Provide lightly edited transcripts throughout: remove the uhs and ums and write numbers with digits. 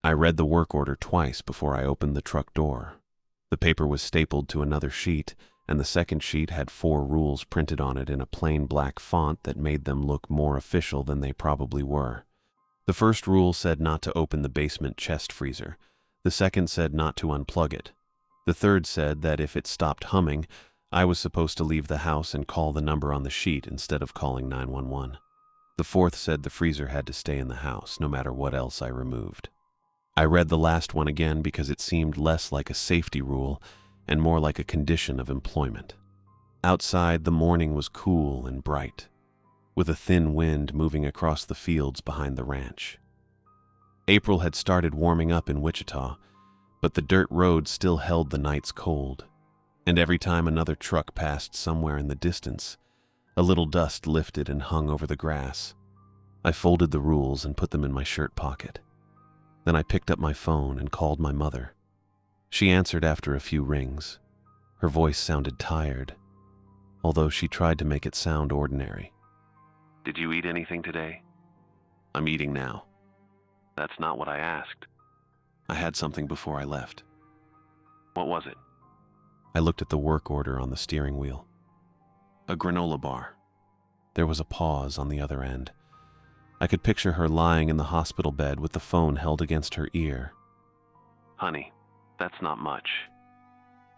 I read the work order twice before I opened the truck door. The paper was stapled to another sheet, and the second sheet had 4 rules printed on it in a plain black font that made them look more official than they probably were. The first rule said not to open the basement chest freezer. The second said not to unplug it. The third said that if it stopped humming, I was supposed to leave the house and call the number on the sheet instead of calling 911. The fourth said the freezer had to stay in the house, no matter what else I removed. I read the last one again because it seemed less like a safety rule and more like a condition of employment. Outside, the morning was cool and bright, with a thin wind moving across the fields behind the ranch. April had started warming up in Wichita, but the dirt road still held the night's cold, and every time another truck passed somewhere in the distance, a little dust lifted and hung over the grass. I folded the rules and put them in my shirt pocket. Then I picked up my phone and called my mother. She answered after a few rings. Her voice sounded tired, although she tried to make it sound ordinary. Did you eat anything today? I'm eating now. That's not what I asked. I had something before I left. What was it? I looked at the work order on the steering wheel. A granola bar. There was a pause on the other end. I could picture her lying in the hospital bed with the phone held against her ear. Honey, that's not much.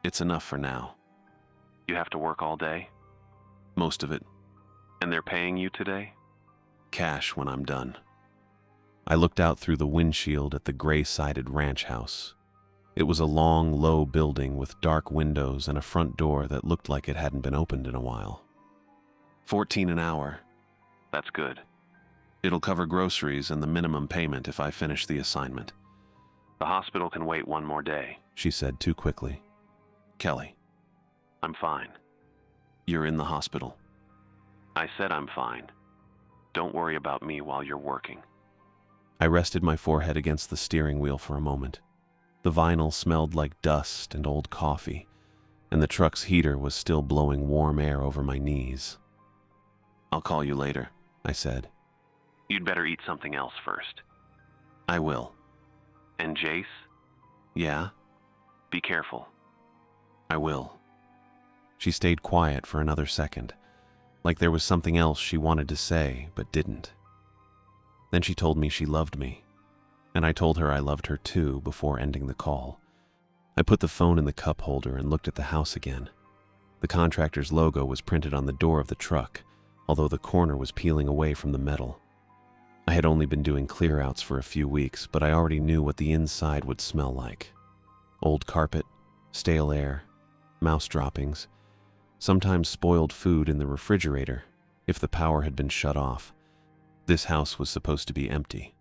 It's enough for now. You have to work all day? Most of it. And they're paying you today? Cash when I'm done. I looked out through the windshield at the gray-sided ranch house. It was a long, low building with dark windows and a front door that looked like it hadn't been opened in a while. 14 an hour. That's good. It'll cover groceries and the minimum payment if I finish the assignment. The hospital can wait one more day, she said too quickly. Kelly. I'm fine. You're in the hospital. I said I'm fine. Don't worry about me while you're working. I rested my forehead against the steering wheel for a moment. The vinyl smelled like dust and old coffee, and the truck's heater was still blowing warm air over my knees. I'll call you later, I said. You'd better eat something else first. I will. And Jace? Yeah? Be careful. I will. She stayed quiet for another second, like there was something else she wanted to say but didn't. Then she told me she loved me, and I told her I loved her too before ending the call. I put the phone in the cup holder and looked at the house again. The contractor's logo was printed on the door of the truck, although the corner was peeling away from the metal. I had only been doing clear-outs for a few weeks, but I already knew what the inside would smell like. Old carpet, stale air, mouse droppings, sometimes spoiled food in the refrigerator if the power had been shut off. This house was supposed to be empty.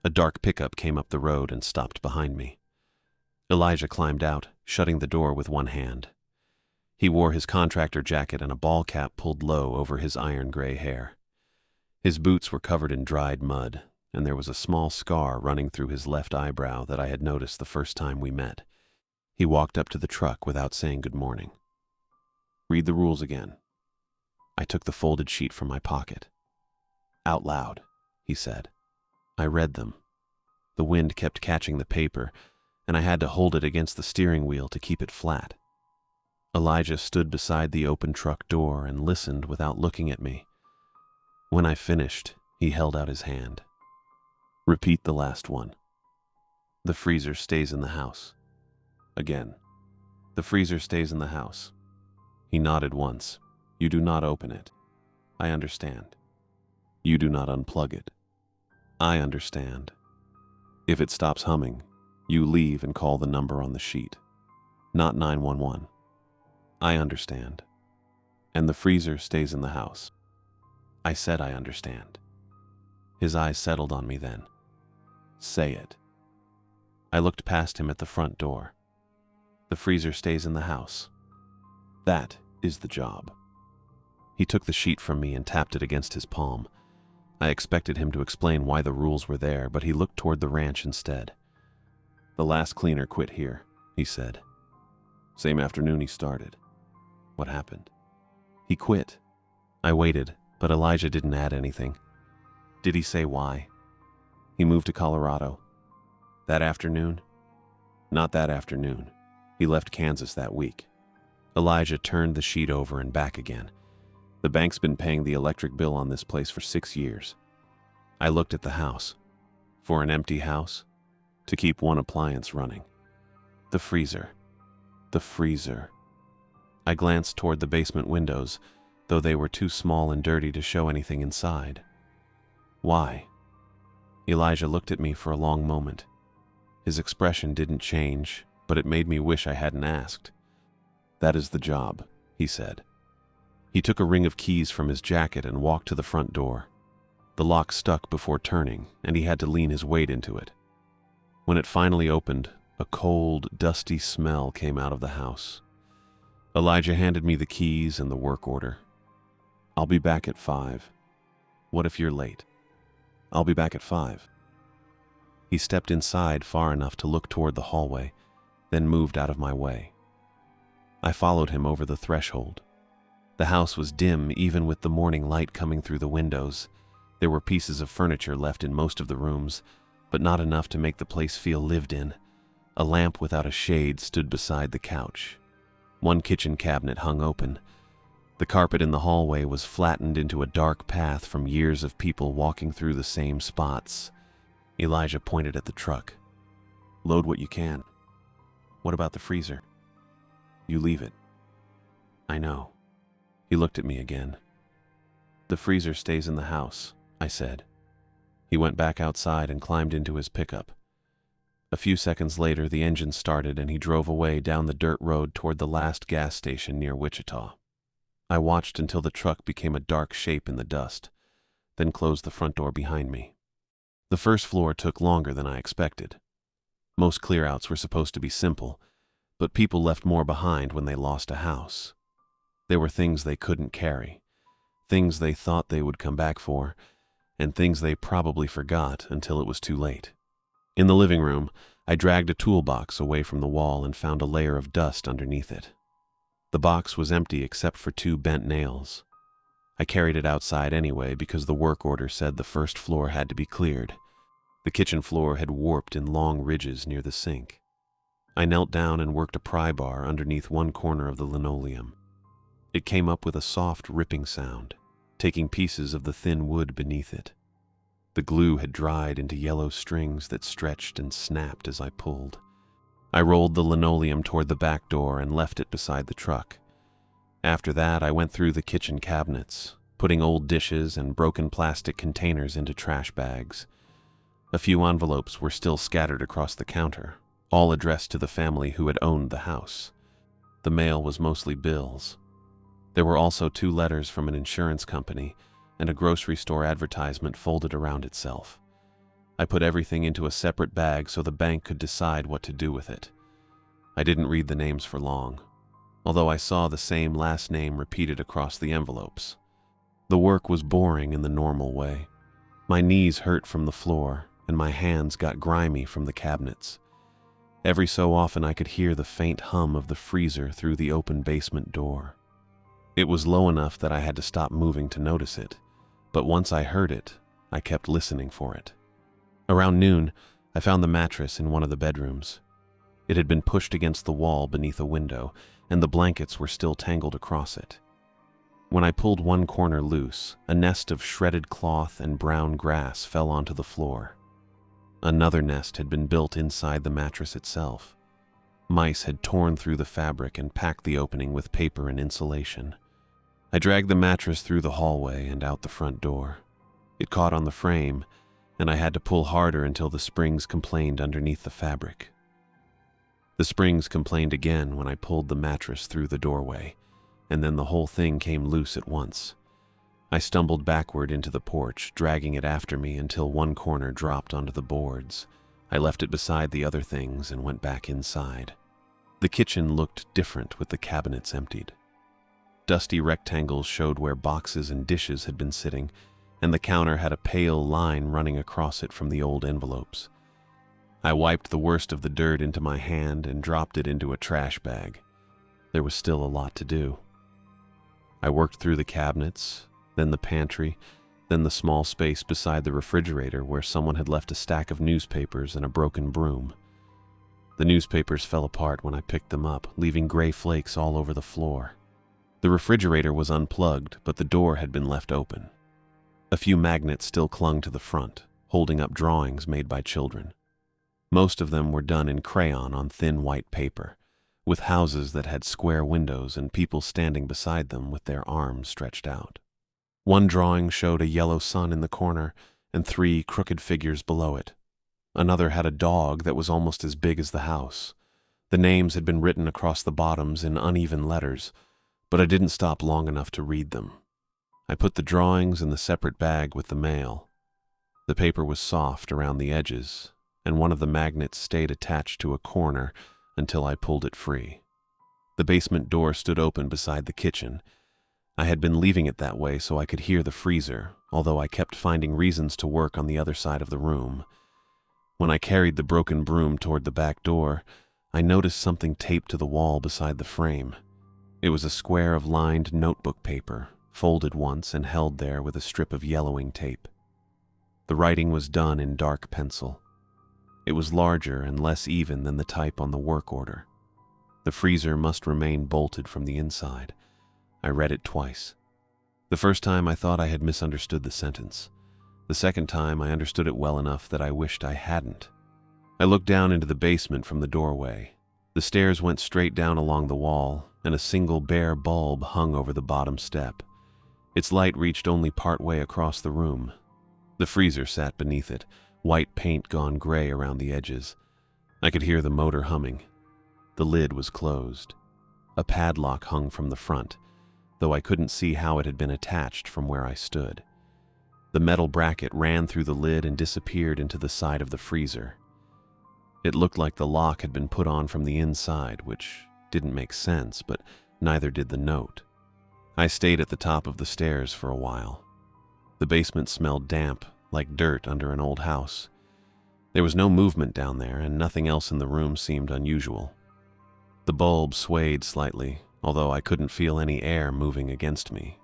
A dark pickup came up the road and stopped behind me. Elijah climbed out, shutting the door with one hand. He wore his contractor jacket and a ball cap pulled low over his iron-gray hair. His boots were covered in dried mud, and there was a small scar running through his left eyebrow that I had noticed the first time we met. He walked up to the truck without saying good morning. Read the rules again. I took the folded sheet from my pocket. Out loud, he said. I read them. The wind kept catching the paper, and I had to hold it against the steering wheel to keep it flat. Elijah stood beside the open truck door and listened without looking at me. When I finished, he held out his hand. Repeat the last one. The freezer stays in the house. Again. The freezer stays in the house. He nodded once. You do not open it. I understand. You do not unplug it. I understand. If it stops humming, you leave and call the number on the sheet. Not 911. I understand. And the freezer stays in the house. I said I understand. His eyes settled on me then. Say it. I looked past him at the front door. The freezer stays in the house. That is the job. He took the sheet from me and tapped it against his palm. I expected him to explain why the rules were there, but he looked toward the ranch instead. The last cleaner quit here, he said. Same afternoon he started. What happened? He quit. I waited, but Elijah didn't add anything. Did he say why? He moved to Colorado. That afternoon? Not that afternoon. He left Kansas that week. Elijah turned the sheet over and back again. The bank's been paying the electric bill on this place for 6 years. I looked at the house. For an empty house? To keep one appliance running. The freezer. The freezer. I glanced toward the basement windows, though they were too small and dirty to show anything inside. Why? Elijah looked at me for a long moment. His expression didn't change, but it made me wish I hadn't asked. That is the job, he said. He took a ring of keys from his jacket and walked to the front door. The lock stuck before turning, and he had to lean his weight into it. When it finally opened, a cold, dusty smell came out of the house. Elijah handed me the keys and the work order. I'll be back at 5. What if you're late? I'll be back at 5. He stepped inside far enough to look toward the hallway, then moved out of my way. I followed him over the threshold. The house was dim even with the morning light coming through the windows. There were pieces of furniture left in most of the rooms, but not enough to make the place feel lived in. A lamp without a shade stood beside the couch. One kitchen cabinet hung open. The carpet in the hallway was flattened into a dark path from years of people walking through the same spots. Elijah pointed at the truck. Load what you can. What about the freezer? You leave it. I know. He looked at me again. The freezer stays in the house, I said. He went back outside and climbed into his pickup. A few seconds later, the engine started and he drove away down the dirt road toward the last gas station near Wichita. I watched until the truck became a dark shape in the dust, then closed the front door behind me. The first floor took longer than I expected. Most clearouts were supposed to be simple, but people left more behind when they lost a house. There were things they couldn't carry, things they thought they would come back for, and things they probably forgot until it was too late. In the living room, I dragged a toolbox away from the wall and found a layer of dust underneath it. The box was empty except for 2 bent nails. I carried it outside anyway because the work order said the first floor had to be cleared. The kitchen floor had warped in long ridges near the sink. I knelt down and worked a pry bar underneath one corner of the linoleum. It came up with a soft ripping sound, taking pieces of the thin wood beneath it. The glue had dried into yellow strings that stretched and snapped as I pulled. I rolled the linoleum toward the back door and left it beside the truck. After that, I went through the kitchen cabinets, putting old dishes and broken plastic containers into trash bags. A few envelopes were still scattered across the counter, all addressed to the family who had owned the house. The mail was mostly bills. There were also 2 letters from an insurance company and a grocery store advertisement folded around itself. I put everything into a separate bag so the bank could decide what to do with it. I didn't read the names for long, although I saw the same last name repeated across the envelopes. The work was boring in the normal way. My knees hurt from the floor, and my hands got grimy from the cabinets. Every so often I could hear the faint hum of the freezer through the open basement door. It was low enough that I had to stop moving to notice it, but once I heard it, I kept listening for it. Around noon, I found the mattress in one of the bedrooms. It had been pushed against the wall beneath a window, and the blankets were still tangled across it. When I pulled one corner loose, a nest of shredded cloth and brown grass fell onto the floor. Another nest had been built inside the mattress itself. Mice had torn through the fabric and packed the opening with paper and insulation. I dragged the mattress through the hallway and out the front door. It caught on the frame, and I had to pull harder until the springs complained underneath the fabric. The springs complained again when I pulled the mattress through the doorway, and then the whole thing came loose at once. I stumbled backward into the porch, dragging it after me until one corner dropped onto the boards. I left it beside the other things and went back inside. The kitchen looked different with the cabinets emptied. Dusty rectangles showed where boxes and dishes had been sitting, and the counter had a pale line running across it from the old envelopes. I wiped the worst of the dirt into my hand and dropped it into a trash bag. There was still a lot to do. I worked through the cabinets, then the pantry, then the small space beside the refrigerator where someone had left a stack of newspapers and a broken broom. The newspapers fell apart when I picked them up, leaving gray flakes all over the floor. The refrigerator was unplugged, but the door had been left open. A few magnets still clung to the front, holding up drawings made by children. Most of them were done in crayon on thin white paper, with houses that had square windows and people standing beside them with their arms stretched out. One drawing showed a yellow sun in the corner and 3 crooked figures below it. Another had a dog that was almost as big as the house. The names had been written across the bottoms in uneven letters, but I didn't stop long enough to read them. I put the drawings in the separate bag with the mail. The paper was soft around the edges, and one of the magnets stayed attached to a corner until I pulled it free. The basement door stood open beside the kitchen. I had been leaving it that way so I could hear the freezer, although I kept finding reasons to work on the other side of the room. When I carried the broken broom toward the back door, I noticed something taped to the wall beside the frame. It was a square of lined notebook paper, folded once and held there with a strip of yellowing tape. The writing was done in dark pencil. It was larger and less even than the type on the work order. The freezer must remain bolted from the inside. I read it twice. The first time I thought I had misunderstood the sentence. The second time I understood it well enough that I wished I hadn't. I looked down into the basement from the doorway. The stairs went straight down along the wall, and a single bare bulb hung over the bottom step. Its light reached only part way across the room. The freezer sat beneath it, white paint gone gray around the edges. I could hear the motor humming. The lid was closed. A padlock hung from the front, though I couldn't see how it had been attached from where I stood. The metal bracket ran through the lid and disappeared into the side of the freezer. It looked like the lock had been put on from the inside, which didn't make sense, but neither did the note. I stayed at the top of the stairs for a while. The basement smelled damp, like dirt under an old house. There was no movement down there, and nothing else in the room seemed unusual. The bulb swayed slightly, although I couldn't feel any air moving against me.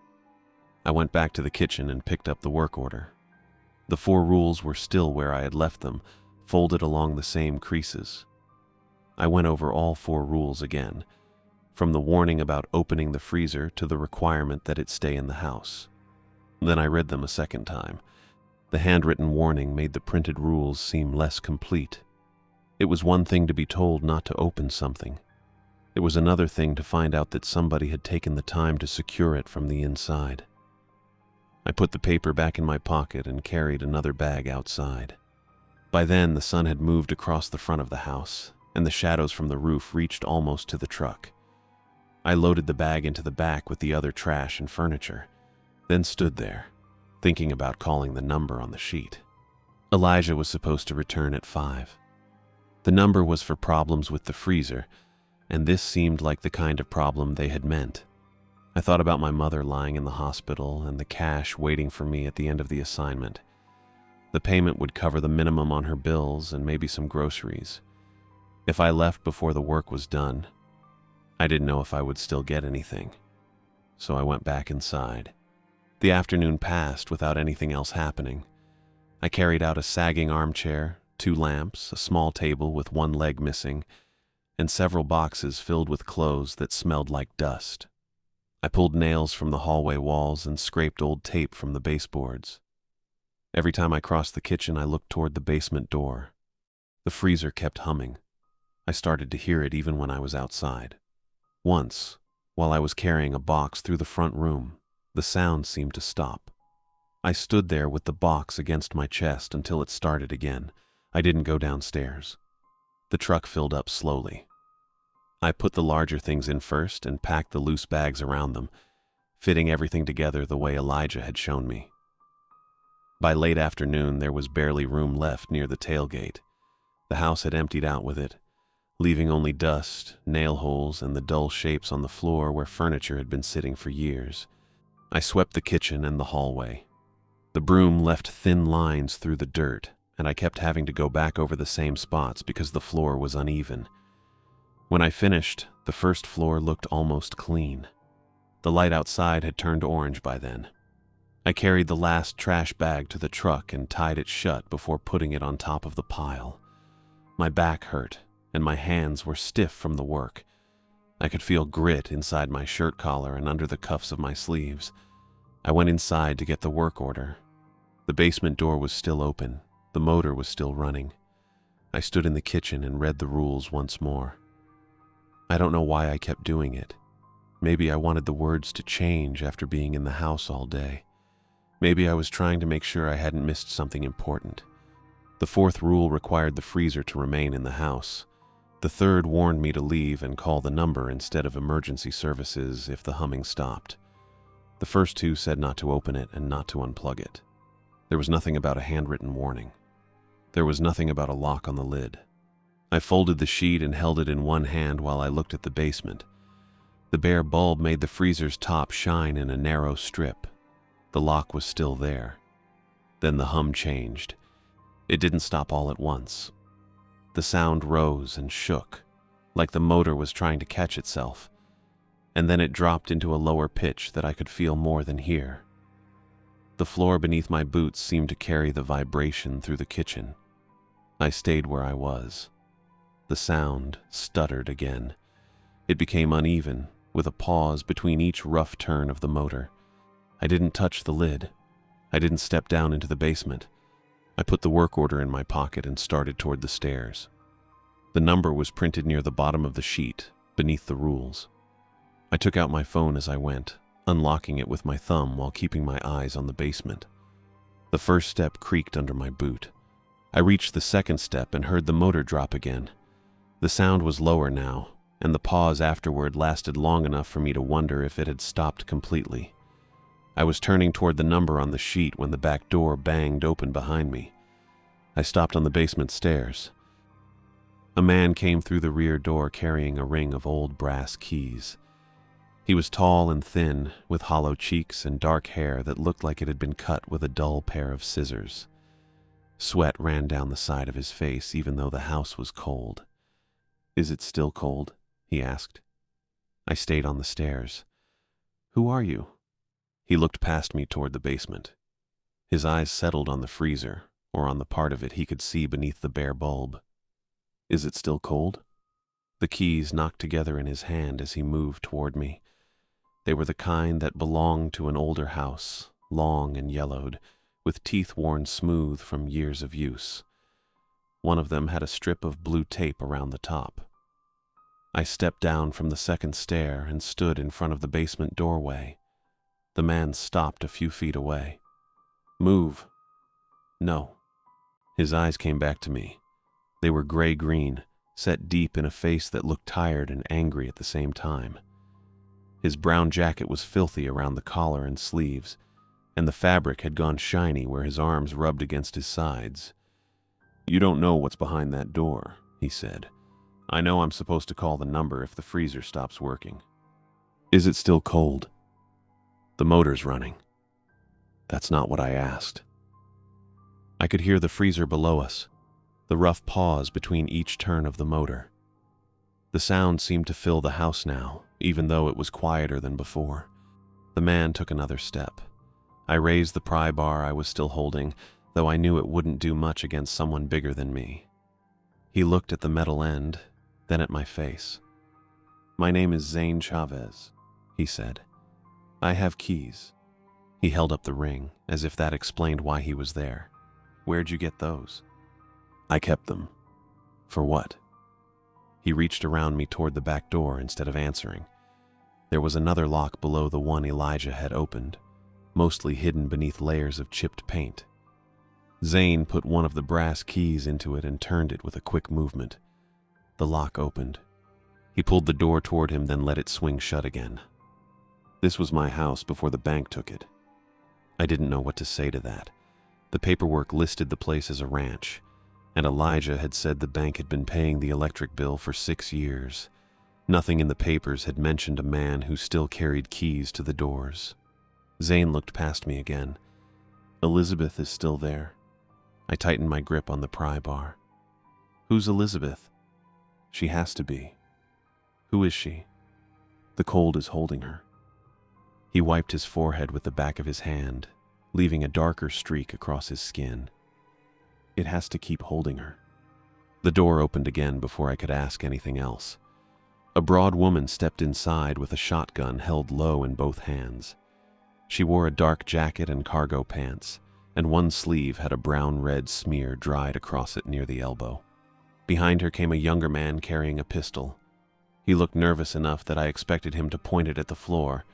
I went back to the kitchen and picked up the work order. The 4 rules were still where I had left them, folded along the same creases. I went over all 4 rules again, from the warning about opening the freezer to the requirement that it stay in the house. Then I read them a second time. The handwritten warning made the printed rules seem less complete. It was one thing to be told not to open something. It was another thing to find out that somebody had taken the time to secure it from the inside. I put the paper back in my pocket and carried another bag outside. By then, the sun had moved across the front of the house, and the shadows from the roof reached almost to the truck. I loaded the bag into the back with the other trash and furniture, then stood there, thinking about calling the number on the sheet. Elijah was supposed to return at 5. The number was for problems with the freezer, and this seemed like the kind of problem they had meant. I thought about my mother lying in the hospital and the cash waiting for me at the end of the assignment. The payment would cover the minimum on her bills and maybe some groceries. If I left before the work was done, I didn't know if I would still get anything. So I went back inside. The afternoon passed without anything else happening. I carried out a sagging armchair, 2 lamps, a small table with 1 leg missing, and several boxes filled with clothes that smelled like dust. I pulled nails from the hallway walls and scraped old tape from the baseboards. Every time I crossed the kitchen, I looked toward the basement door. The freezer kept humming. I started to hear it even when I was outside. Once, while I was carrying a box through the front room, the sound seemed to stop. I stood there with the box against my chest until it started again. I didn't go downstairs. The truck filled up slowly. I put the larger things in first and packed the loose bags around them, fitting everything together the way Elijah had shown me. By late afternoon, there was barely room left near the tailgate. The house had emptied out with it, leaving only dust, nail holes, and the dull shapes on the floor where furniture had been sitting for years. I swept the kitchen and the hallway. The broom left thin lines through the dirt, and I kept having to go back over the same spots because the floor was uneven. When I finished, the first floor looked almost clean. The light outside had turned orange by then. I carried the last trash bag to the truck and tied it shut before putting it on top of the pile. My back hurt, and my hands were stiff from the work. I could feel grit inside my shirt collar and under the cuffs of my sleeves. I went inside to get the work order. The basement door was still open. The motor was still running. I stood in the kitchen and read the rules once more. I don't know why I kept doing it. Maybe I wanted the words to change after being in the house all day. Maybe I was trying to make sure I hadn't missed something important. The fourth rule required the freezer to remain in the house. The third warned me to leave and call the number instead of emergency services if the humming stopped. The first two said not to open it and not to unplug it. There was nothing about a handwritten warning. There was nothing about a lock on the lid. I folded the sheet and held it in one hand while I looked at the basement. The bare bulb made the freezer's top shine in a narrow strip. The lock was still there. Then the hum changed. It didn't stop all at once. The sound rose and shook, like the motor was trying to catch itself, and then it dropped into a lower pitch that I could feel more than hear. The floor beneath my boots seemed to carry the vibration through the kitchen. I stayed where I was. The sound stuttered again. It became uneven, with a pause between each rough turn of the motor. I didn't touch the lid. I didn't step down into the basement. I put the work order in my pocket and started toward the stairs. The number was printed near the bottom of the sheet, beneath the rules. I took out my phone as I went, unlocking it with my thumb while keeping my eyes on the basement. The first step creaked under my boot. I reached the second step and heard the motor drop again. The sound was lower now, and the pause afterward lasted long enough for me to wonder if it had stopped completely. I was turning toward the number on the sheet when the back door banged open behind me. I stopped on the basement stairs. A man came through the rear door carrying a ring of old brass keys. He was tall and thin, with hollow cheeks and dark hair that looked like it had been cut with a dull pair of scissors. Sweat ran down the side of his face even though the house was cold. "Is it still cold?" he asked. I stayed on the stairs. "Who are you?" He looked past me toward the basement. His eyes settled on the freezer, or on the part of it he could see beneath the bare bulb. "Is it still cold?" The keys knocked together in his hand as he moved toward me. They were the kind that belonged to an older house, long and yellowed, with teeth worn smooth from years of use. One of them had a strip of blue tape around the top. I stepped down from the second stair and stood in front of the basement doorway. The man stopped a few feet away. "Move." "No." His eyes came back to me. They were gray-green, set deep in a face that looked tired and angry at the same time. His brown jacket was filthy around the collar and sleeves, and the fabric had gone shiny where his arms rubbed against his sides. "You don't know what's behind that door," he said. "I know I'm supposed to call the number if the freezer stops working." "Is it still cold?" "The motor's running." That's not what I asked. I could hear the freezer below us, the rough pause between each turn of the motor. The sound seemed to fill the house now, even though it was quieter than before. The man took another step. I raised the pry bar I was still holding, though I knew it wouldn't do much against someone bigger than me. He looked at the metal end, then at my face. "My name is Zane Chavez," he said. "I have keys." He held up the ring, as if that explained why he was there. "Where'd you get those?" "I kept them." "For what?" He reached around me toward the back door instead of answering. There was another lock below the one Elijah had opened, mostly hidden beneath layers of chipped paint. Zane put one of the brass keys into it and turned it with a quick movement. The lock opened. He pulled the door toward him, then let it swing shut again. This was my house before the bank took it. I didn't know what to say to that. The paperwork listed the place as a ranch, and Elijah had said the bank had been paying the electric bill for 6 years. Nothing in the papers had mentioned a man who still carried keys to the doors. Zane looked past me again. "Elizabeth is still there." I tightened my grip on the pry bar. "Who's Elizabeth?" "She has to be." "Who is she?" "The cold is holding her." He wiped his forehead with the back of his hand. leaving a darker streak across his skin. It has to keep holding her. The door opened again before I could ask anything else. A broad woman stepped inside with a shotgun held low in both hands. She wore a dark jacket and cargo pants, and one sleeve had a brown-red smear dried across it near the elbow. Behind her came a younger man carrying a pistol. He looked nervous enough that I expected him to point it at the floor,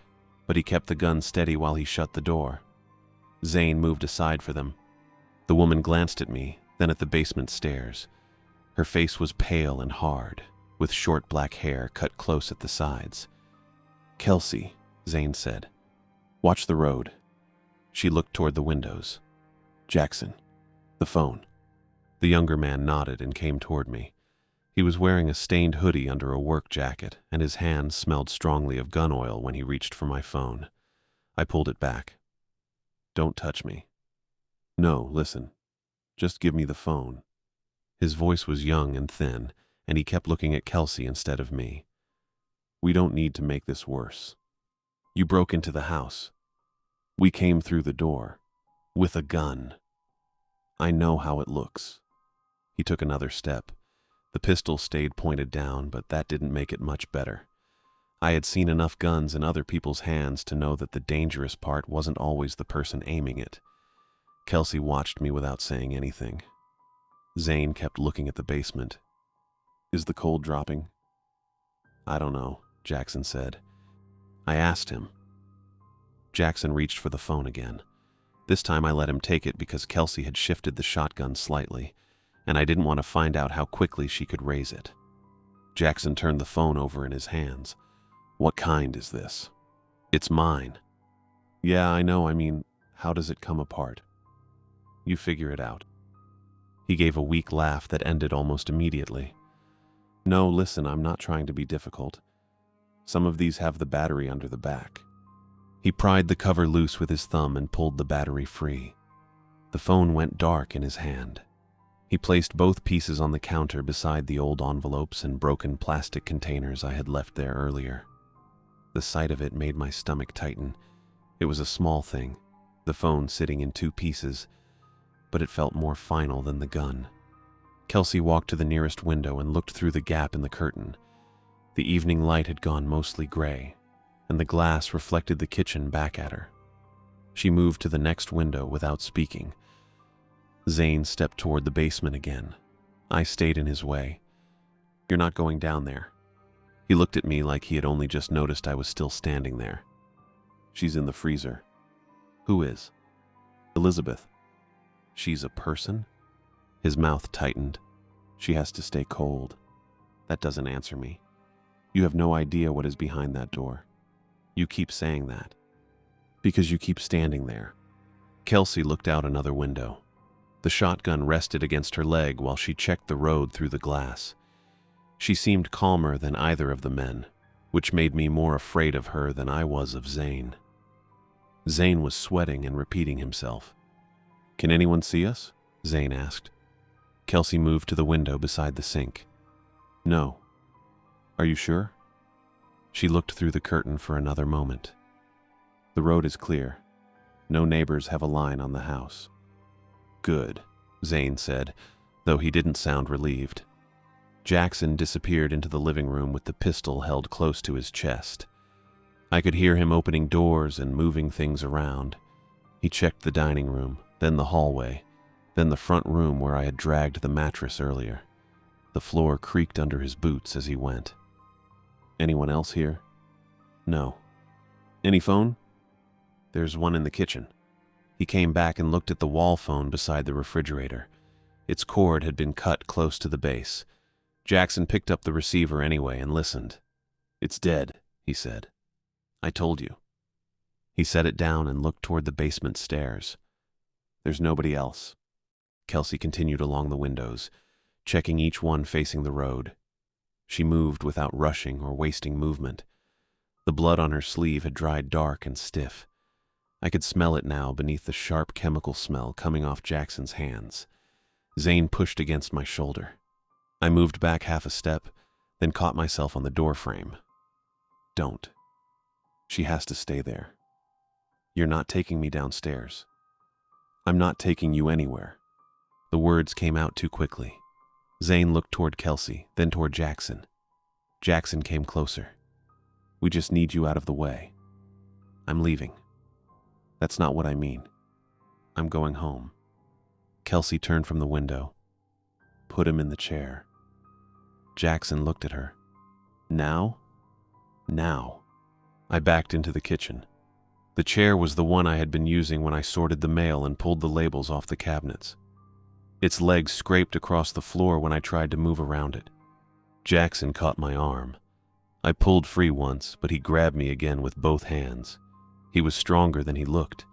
but he kept the gun steady while he shut the door. Zane moved aside for them. The woman glanced at me, then at the basement stairs. Her face was pale and hard, with short black hair cut close at the sides. "Kelsey," Zane said. "Watch the road." She looked toward the windows. "Jackson, the phone." The younger man nodded and came toward me. He was wearing a stained hoodie under a work jacket, and his hand smelled strongly of gun oil when he reached for my phone. I pulled it back. "Don't touch me." "No, listen. Just give me the phone." His voice was young and thin, and he kept looking at Kelsey instead of me. "We don't need to make this worse. You broke into the house. We came through the door. With a gun. I know how it looks." He took another step. The pistol stayed pointed down, but that didn't make it much better. I had seen enough guns in other people's hands to know that the dangerous part wasn't always the person aiming it. Kelsey watched me without saying anything. Zane kept looking at the basement. "Is the cold dropping?" "I don't know," Jackson said. I asked him. Jackson reached for the phone again. This time I let him take it because Kelsey had shifted the shotgun slightly, and I didn't want to find out how quickly she could raise it. Jackson turned the phone over in his hands. "What kind is this?" "It's mine." "Yeah, I know. I mean, how does it come apart?" "You figure it out." He gave a weak laugh that ended almost immediately. "No, listen, I'm not trying to be difficult. Some of these have the battery under the back." He pried the cover loose with his thumb and pulled the battery free. The phone went dark in his hand. He placed both pieces on the counter beside the old envelopes and broken plastic containers I had left there earlier. The sight of it made my stomach tighten. It was a small thing, the phone sitting in two pieces, but it felt more final than the gun. Kelsey walked to the nearest window and looked through the gap in the curtain. The evening light had gone mostly gray, and the glass reflected the kitchen back at her. She moved to the next window without speaking. Zane stepped toward the basement again. I stayed in his way. "You're not going down there." He looked at me like he had only just noticed I was still standing there. "She's in the freezer." "Who is?" "Elizabeth." "She's a person?" His mouth tightened. "She has to stay cold." That doesn't answer me. You have no idea what is behind that door. You keep saying that. Because you keep standing there. Kelsey looked out another window. The shotgun rested against her leg while she checked the road through the glass. She seemed calmer than either of the men, which made me more afraid of her than I was of Zane. Zane was sweating and repeating himself. "Can anyone see us?" Zane asked. Kelsey moved to the window beside the sink. "No." "Are you sure?" She looked through the curtain for another moment. "The road is clear. No neighbors have a line on the house." "Good," Zane said, though he didn't sound relieved. Jackson disappeared into the living room with the pistol held close to his chest. I could hear him opening doors and moving things around. He checked the dining room, then the hallway, then the front room where I had dragged the mattress earlier. The floor creaked under his boots as he went. "Anyone else here?" "No." "Any phone?" "There's one in the kitchen." He came back and looked at the wall phone beside the refrigerator. Its cord had been cut close to the base. Jackson picked up the receiver anyway and listened. "It's dead," he said. "I told you." He set it down and looked toward the basement stairs. "There's nobody else." Kelsey continued along the windows, checking each one facing the road. She moved without rushing or wasting movement. The blood on her sleeve had dried dark and stiff. I could smell it now beneath the sharp chemical smell coming off Jackson's hands. Zane pushed against my shoulder. I moved back half a step, then caught myself on the doorframe. "Don't. She has to stay there. You're not taking me downstairs." I'm not taking you anywhere. The words came out too quickly. Zane looked toward Kelsey, then toward Jackson. Jackson came closer. We just need you out of the way. I'm leaving. That's not what I mean. I'm going home. Kelsey turned from the window. Put him in the chair. Jackson looked at her. Now? Now. I backed into the kitchen. The chair was the one I had been using when I sorted the mail and pulled the labels off the cabinets. Its legs scraped across the floor when I tried to move around it. Jackson caught my arm. I pulled free once, but he grabbed me again with both hands. He was stronger than he looked,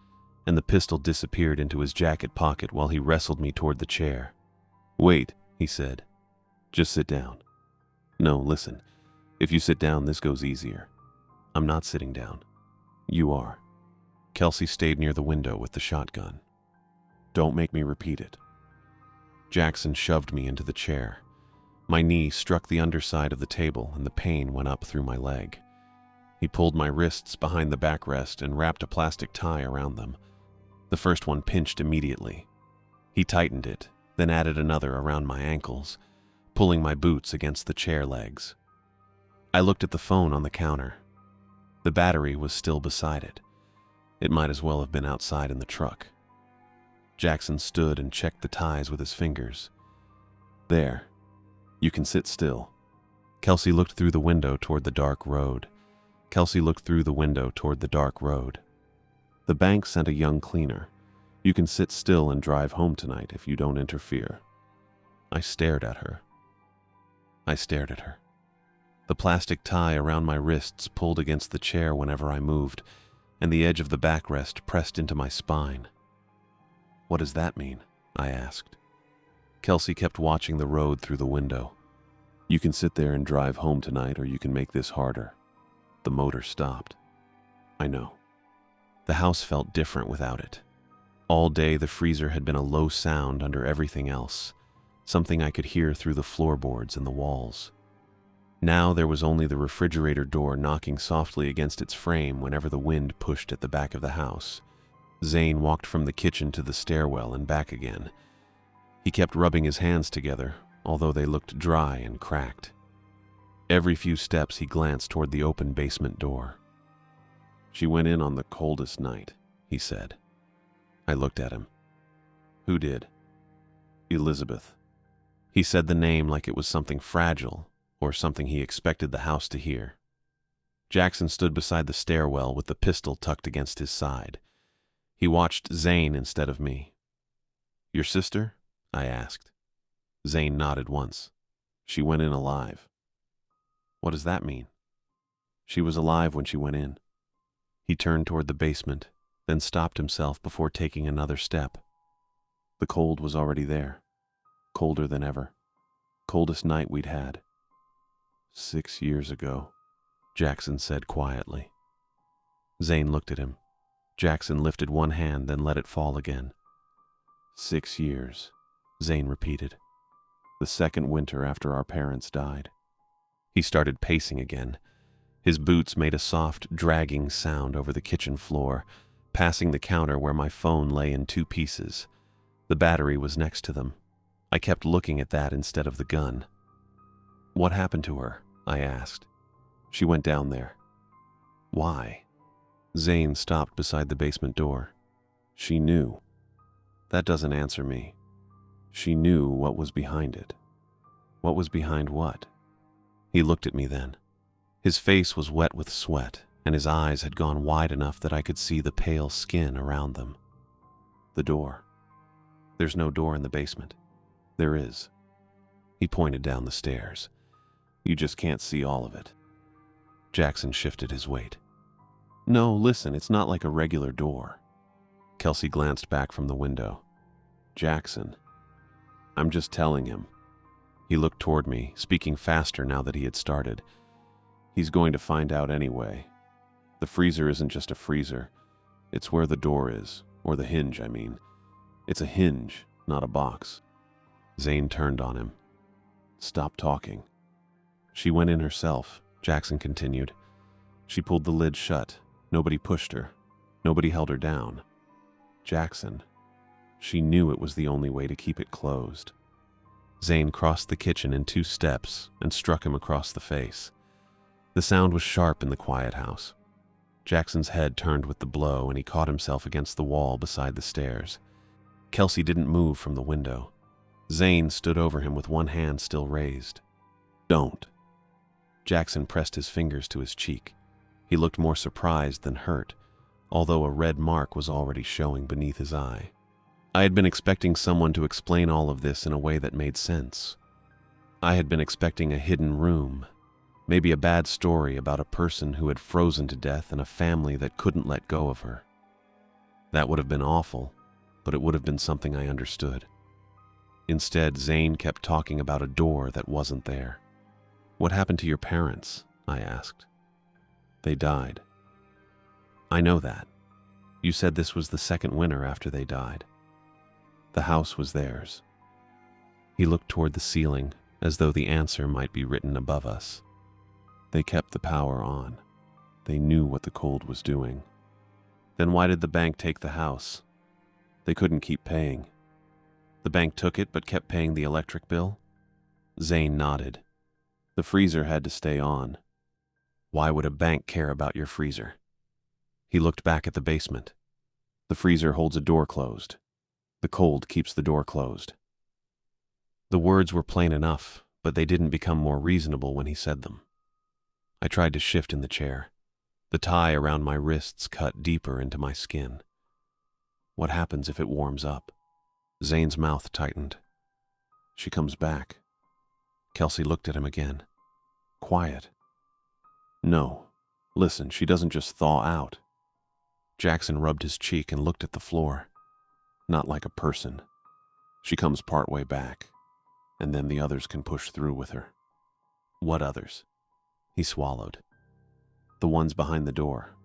and the pistol disappeared into his jacket pocket while he wrestled me toward the chair. Wait, he said. Just sit down. No, listen. If you sit down, this goes easier. I'm not sitting down. You are. Kelsey stayed near the window with the shotgun. Don't make me repeat it. Jackson shoved me into the chair. My knee struck the underside of the table and the pain went up through my leg. He pulled my wrists behind the backrest and wrapped a plastic tie around them. The first one pinched immediately. He tightened it, then added another around my ankles, pulling my boots against the chair legs. I looked at the phone on the counter. The battery was still beside it. It might as well have been outside in the truck. Jackson stood and checked the ties with his fingers. There. You can sit still. Kelsey looked through the window toward the dark road. Kelsey looked through the window toward the dark road. The bank sent a young cleaner. You can sit still and drive home tonight if you don't interfere. I stared at her. The plastic tie around my wrists pulled against the chair whenever I moved, and the edge of the backrest pressed into my spine. What does that mean? I asked. Kelsey kept watching the road through the window. You can sit there and drive home tonight, or you can make this harder. The motor stopped. I know. The house felt different without it. All day the freezer had been a low sound under everything else, something I could hear through the floorboards and the walls. Now there was only the refrigerator door knocking softly against its frame whenever the wind pushed at the back of the house. Zane walked from the kitchen to the stairwell and back again. He kept rubbing his hands together, although they looked dry and cracked. Every few steps he glanced toward the open basement door. She went in on the coldest night, he said. I looked at him. Who did? Elizabeth. He said the name like it was something fragile, or something he expected the house to hear. Jackson stood beside the stairwell with the pistol tucked against his side. He watched Zane instead of me. Your sister? I asked. Zane nodded once. She went in alive. What does that mean? She was alive when she went in. He turned toward the basement, then stopped himself before taking another step. The cold was already there, colder than ever. Coldest night we'd had. 6 years ago, Jackson said quietly. Zane looked at him. Jackson lifted one hand, then let it fall again. 6 years, Zane repeated. The second winter after our parents died. He started pacing again. His boots made a soft, dragging sound over the kitchen floor, passing the counter where my phone lay in 2 pieces. The battery was next to them. I kept looking at that instead of the gun. What happened to her? I asked. She went down there. Why? Zane stopped beside the basement door. She knew. That doesn't answer me. She knew what was behind it. What was behind what? He looked at me then. His face was wet with sweat, and his eyes had gone wide enough that I could see the pale skin around them. The door. There's no door in the basement. There is. He pointed down the stairs. You just can't see all of it. Jackson shifted his weight. No, listen, it's not like a regular door. Kelsey glanced back from the window. Jackson. I'm just telling him. He looked toward me, speaking faster now that he had started. He's going to find out anyway. The freezer isn't just a freezer. It's where the door is, or the hinge, I mean. It's a hinge, not a box. Zane turned on him. Stop talking. She went in herself, Jackson continued. She pulled the lid shut. Nobody pushed her. Nobody held her down. Jackson. She knew it was the only way to keep it closed. Zane crossed the kitchen in 2 steps and struck him across the face. The sound was sharp in the quiet house. Jackson's head turned with the blow, and he caught himself against the wall beside the stairs. Kelsey didn't move from the window. Zane stood over him with one hand still raised. "Don't." Jackson pressed his fingers to his cheek. He looked more surprised than hurt, although a red mark was already showing beneath his eye. I had been expecting someone to explain all of this in a way that made sense. I had been expecting a hidden room, maybe a bad story about a person who had frozen to death and a family that couldn't let go of her. That would have been awful, but it would have been something I understood. Instead, Zane kept talking about a door that wasn't there. "What happened to your parents?" I asked. "They died." "I know that. You said this was the second winter after they died. The house was theirs." He looked toward the ceiling, as though the answer might be written above us. "They kept the power on. They knew what the cold was doing." "Then why did the bank take the house?" "They couldn't keep paying." "The bank took it but kept paying the electric bill?" Zane nodded. "The freezer had to stay on." "Why would a bank care about your freezer?" He looked back at the basement. "The freezer holds a door closed. The cold keeps the door closed." The words were plain enough, but they didn't become more reasonable when he said them. I tried to shift in the chair. The tie around my wrists cut deeper into my skin. "What happens if it warms up?" Zane's mouth tightened. "She comes back." Kelsey looked at him again. "Quiet." "No. Listen, she doesn't just thaw out." Jackson rubbed his cheek and looked at the floor. "Not like a person. She comes partway back, and then the others can push through with her." "What others?" He swallowed. "The ones behind the door."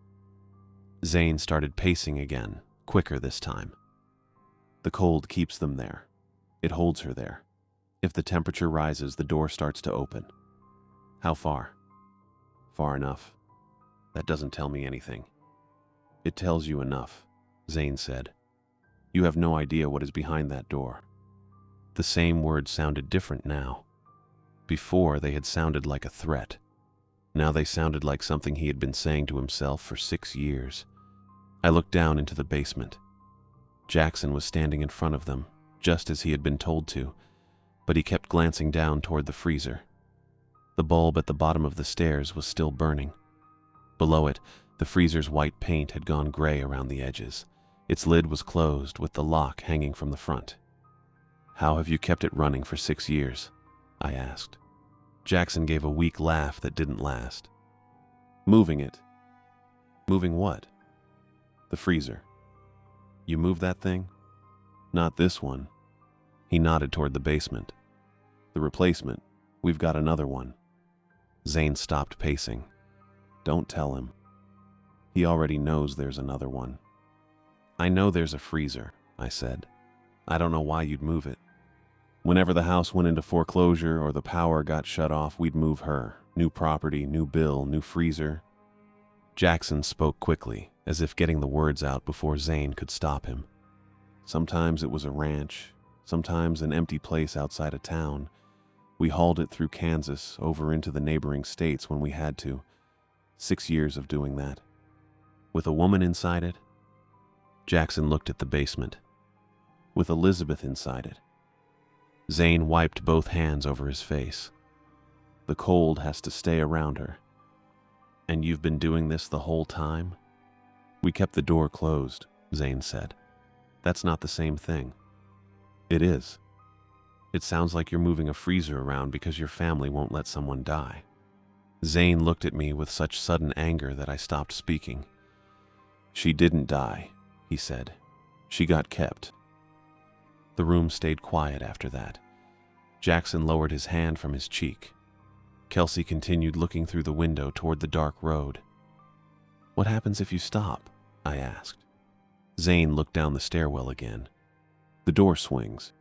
Zane started pacing again, quicker this time. "The cold keeps them there. It holds her there. If the temperature rises, the door starts to open." "How far?" "Far enough." "That doesn't tell me anything." "It tells you enough," Zane said. "You have no idea what is behind that door." The same words sounded different now. Before, they had sounded like a threat. Now they sounded like something he had been saying to himself for 6 years. I looked down into the basement. Jackson was standing in front of them, just as he had been told to, but he kept glancing down toward the freezer. The bulb at the bottom of the stairs was still burning. Below it, the freezer's white paint had gone gray around the edges. Its lid was closed, with the lock hanging from the front. "How have you kept it running for 6 years?" I asked. Jackson gave a weak laugh that didn't last. "Moving it." "Moving what?" "The freezer." "You moved that thing?" "Not this one." He nodded toward the basement. "The replacement. We've got another one." Zane stopped pacing. "Don't tell him. He already knows there's another one." "I know there's a freezer," I said. "I don't know why you'd move it. Whenever the house went into foreclosure or the power got shut off, we'd move her. New property, new bill, new freezer." Jackson spoke quickly, as if getting the words out before Zane could stop him. "Sometimes it was a ranch, sometimes an empty place outside of town. We hauled it through Kansas, over into the neighboring states when we had to. 6 years of doing that." "With a woman inside it?" Jackson looked at the basement. "With Elizabeth inside it." Zane wiped both hands over his face. "The cold has to stay around her." "And you've been doing this the whole time?" "We kept the door closed," Zane said. "That's not the same thing." "It is. It sounds like you're moving a freezer around because your family won't let someone die." Zane looked at me with such sudden anger that I stopped speaking. "She didn't die," he said. "She got kept." The room stayed quiet after that. Jackson lowered his hand from his cheek. Kelsey continued looking through the window toward the dark road. "What happens if you stop?" I asked. Zane looked down the stairwell again. "The door swings.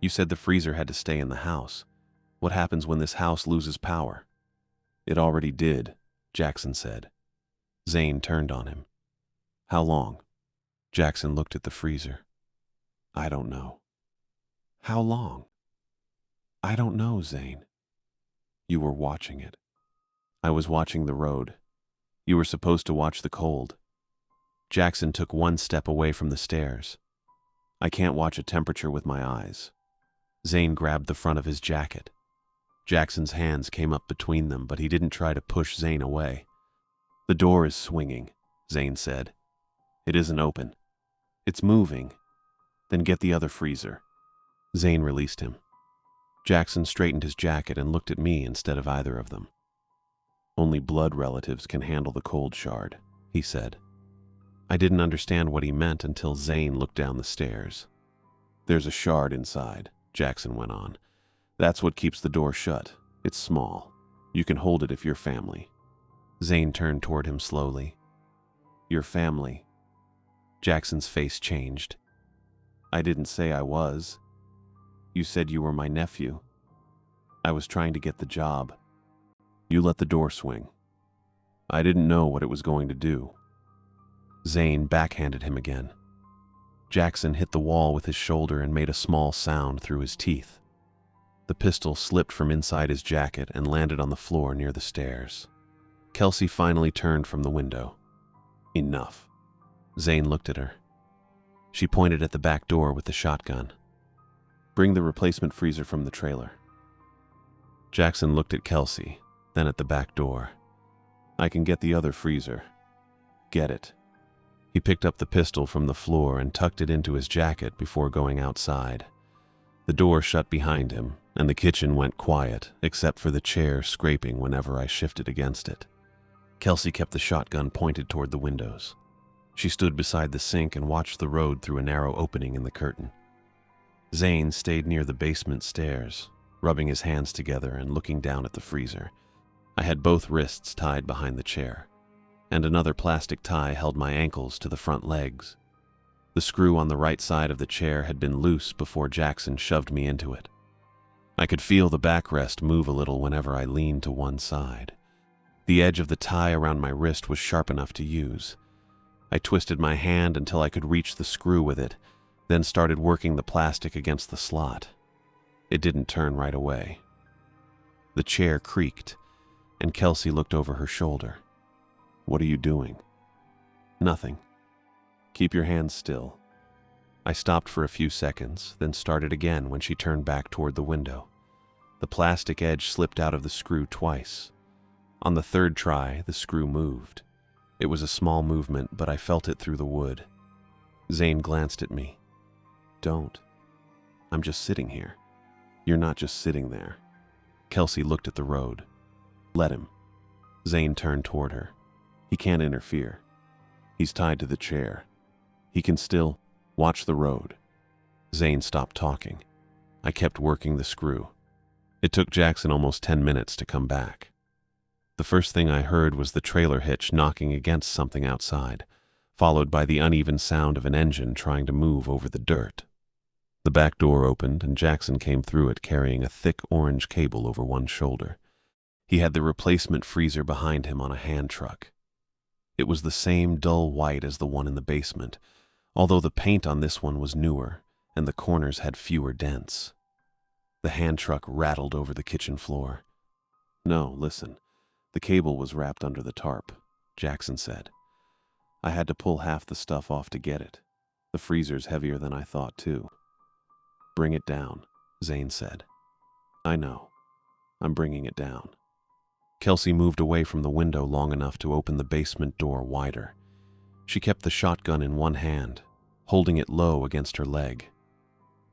You said the freezer had to stay in the house. What happens when this house loses power?" "It already did," Jackson said. Zane turned on him. "How long?" Jackson looked at the freezer. I don't know. How long? I don't know, Zane. You were watching it. I was watching the road. You were supposed to watch the cold. Jackson took one step away from the stairs. I can't watch a temperature with my eyes. Zane grabbed the front of his jacket. Jackson's hands came up between them, but he didn't try to push Zane away. The door is swinging, Zane said. It isn't open. It's moving. Then get the other freezer. Zane released him. Jackson straightened his jacket and looked at me instead of either of them. Only blood relatives can handle the cold shard, he said. I didn't understand what he meant until Zane looked down the stairs. There's a shard inside, Jackson went on. That's what keeps the door shut. It's small. You can hold it if you're family. Zane turned toward him slowly. Your family. Jackson's face changed. I didn't say I was. You said you were my nephew. I was trying to get the job. You let the door swing. I didn't know what it was going to do. Zane backhanded him again. Jackson hit the wall with his shoulder and made a small sound through his teeth. The pistol slipped from inside his jacket and landed on the floor near the stairs. Kelsey finally turned from the window. Enough. Zane looked at her. She pointed at the back door with the shotgun. Bring the replacement freezer from the trailer. Jackson looked at Kelsey, then at the back door. I can get the other freezer. Get it. He picked up the pistol from the floor and tucked it into his jacket before going outside. The door shut behind him, and the kitchen went quiet, except for the chair scraping whenever I shifted against it. Kelsey kept the shotgun pointed toward the windows. She stood beside the sink and watched the road through a narrow opening in the curtain. Zane stayed near the basement stairs, rubbing his hands together and looking down at the freezer. I had both wrists tied behind the chair, and another plastic tie held my ankles to the front legs. The screw on the right side of the chair had been loose before Jackson shoved me into it. I could feel the backrest move a little whenever I leaned to one side. The edge of the tie around my wrist was sharp enough to use. I twisted my hand until I could reach the screw with it, then started working the plastic against the slot. It didn't turn right away. The chair creaked, and Kelsey looked over her shoulder. What are you doing? Nothing. Keep your hands still. I stopped for a few seconds, then started again when she turned back toward the window. The plastic edge slipped out of the screw twice. On the third try, the screw moved. It was a small movement, but I felt it through the wood. Zane glanced at me. Don't. I'm just sitting here. You're not just sitting there. Kelsey looked at the road. Let him. Zane turned toward her. He can't interfere. He's tied to the chair. He can still watch the road. Zane stopped talking. I kept working the screw. It took Jackson almost 10 minutes to come back. The first thing I heard was the trailer hitch knocking against something outside, followed by the uneven sound of an engine trying to move over the dirt. The back door opened and Jackson came through it carrying a thick orange cable over one shoulder. He had the replacement freezer behind him on a hand truck. It was the same dull white as the one in the basement, although the paint on this one was newer and the corners had fewer dents. The hand truck rattled over the kitchen floor. No, listen. The cable was wrapped under the tarp, Jackson said. I had to pull half the stuff off to get it. The freezer's heavier than I thought, too. Bring it down, Zane said. I know. I'm bringing it down. Kelsey moved away from the window long enough to open the basement door wider. She kept the shotgun in one hand, holding it low against her leg.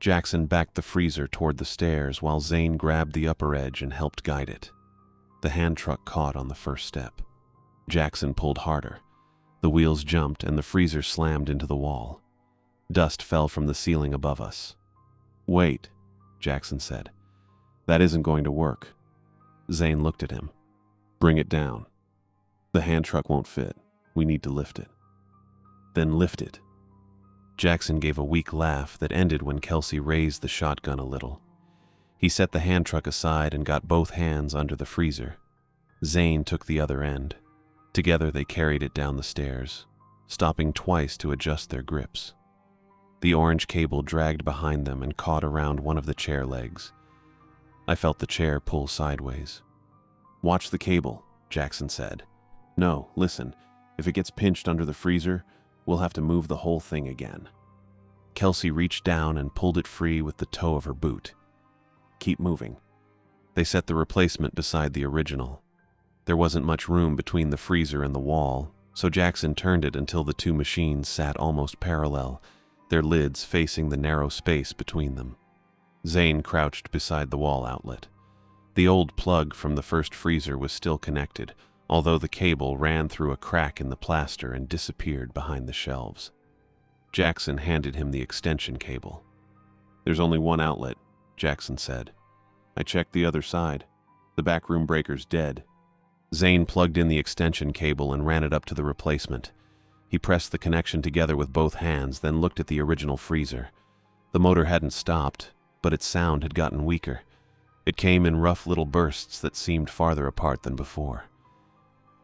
Jackson backed the freezer toward the stairs while Zane grabbed the upper edge and helped guide it. The hand truck caught on the first step. Jackson pulled harder. The wheels jumped and the freezer slammed into the wall. Dust fell from the ceiling above us. Wait, Jackson said. That isn't going to work. Zane looked at him. Bring it down. The hand truck won't fit. We need to lift it. Then lift it. Jackson gave a weak laugh that ended when Kelsey raised the shotgun a little. He set the hand truck aside and got both hands under the freezer. Zane took the other end. Together they carried it down the stairs, stopping twice to adjust their grips. The orange cable dragged behind them and caught around one of the chair legs. I felt the chair pull sideways. "Watch the cable," Jackson said. "No, listen, if it gets pinched under the freezer, we'll have to move the whole thing again." Kelsey reached down and pulled it free with the toe of her boot. "Keep moving." They set the replacement beside the original. There wasn't much room between the freezer and the wall, so Jackson turned it until the two machines sat almost parallel, their lids facing the narrow space between them. Zane crouched beside the wall outlet. The old plug from the first freezer was still connected, although the cable ran through a crack in the plaster and disappeared behind the shelves. Jackson handed him the extension cable. "There's only one outlet," Jackson said. "I checked the other side. The backroom breaker's dead." Zane plugged in the extension cable and ran it up to the replacement. He pressed the connection together with both hands, then looked at the original freezer. The motor hadn't stopped, but its sound had gotten weaker. It came in rough little bursts that seemed farther apart than before.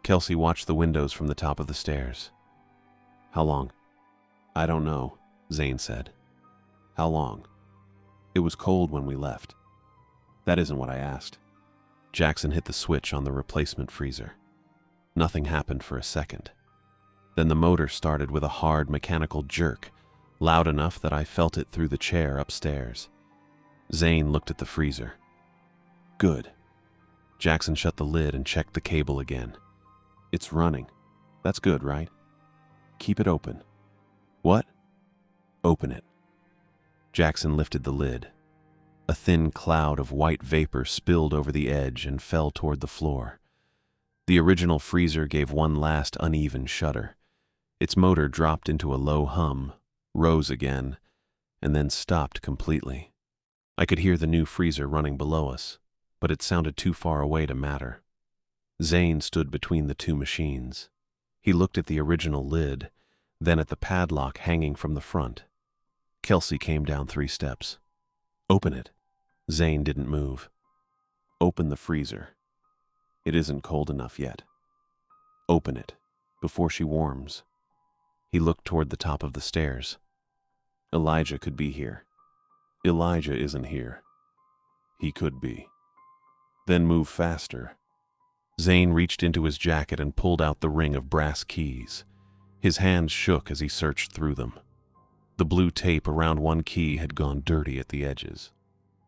Kelsey watched the windows from the top of the stairs. "How long?" "I don't know," Zane said. "How long?" "It was cold when we left." "That isn't what I asked." Jackson hit the switch on the replacement freezer. Nothing happened for a second. Then the motor started with a hard mechanical jerk, loud enough that I felt it through the chair upstairs. Zane looked at the freezer. "Good." Jackson shut the lid and checked the cable again. "It's running. That's good, right? Keep it open." "What?" "Open it." Jackson lifted the lid. A thin cloud of white vapor spilled over the edge and fell toward the floor. The original freezer gave one last uneven shudder. Its motor dropped into a low hum, rose again, and then stopped completely. I could hear the new freezer running below us, but it sounded too far away to matter. Zane stood between the two machines. He looked at the original lid, then at the padlock hanging from the front. Kelsey came down 3 steps. "Open it." Zane didn't move. "Open the freezer. It isn't cold enough yet. Open it, before she warms." He looked toward the top of the stairs. "Elijah could be here." "Elijah isn't here." "He could be." "Then move faster." Zane reached into his jacket and pulled out the ring of brass keys. His hands shook as he searched through them. The blue tape around one key had gone dirty at the edges.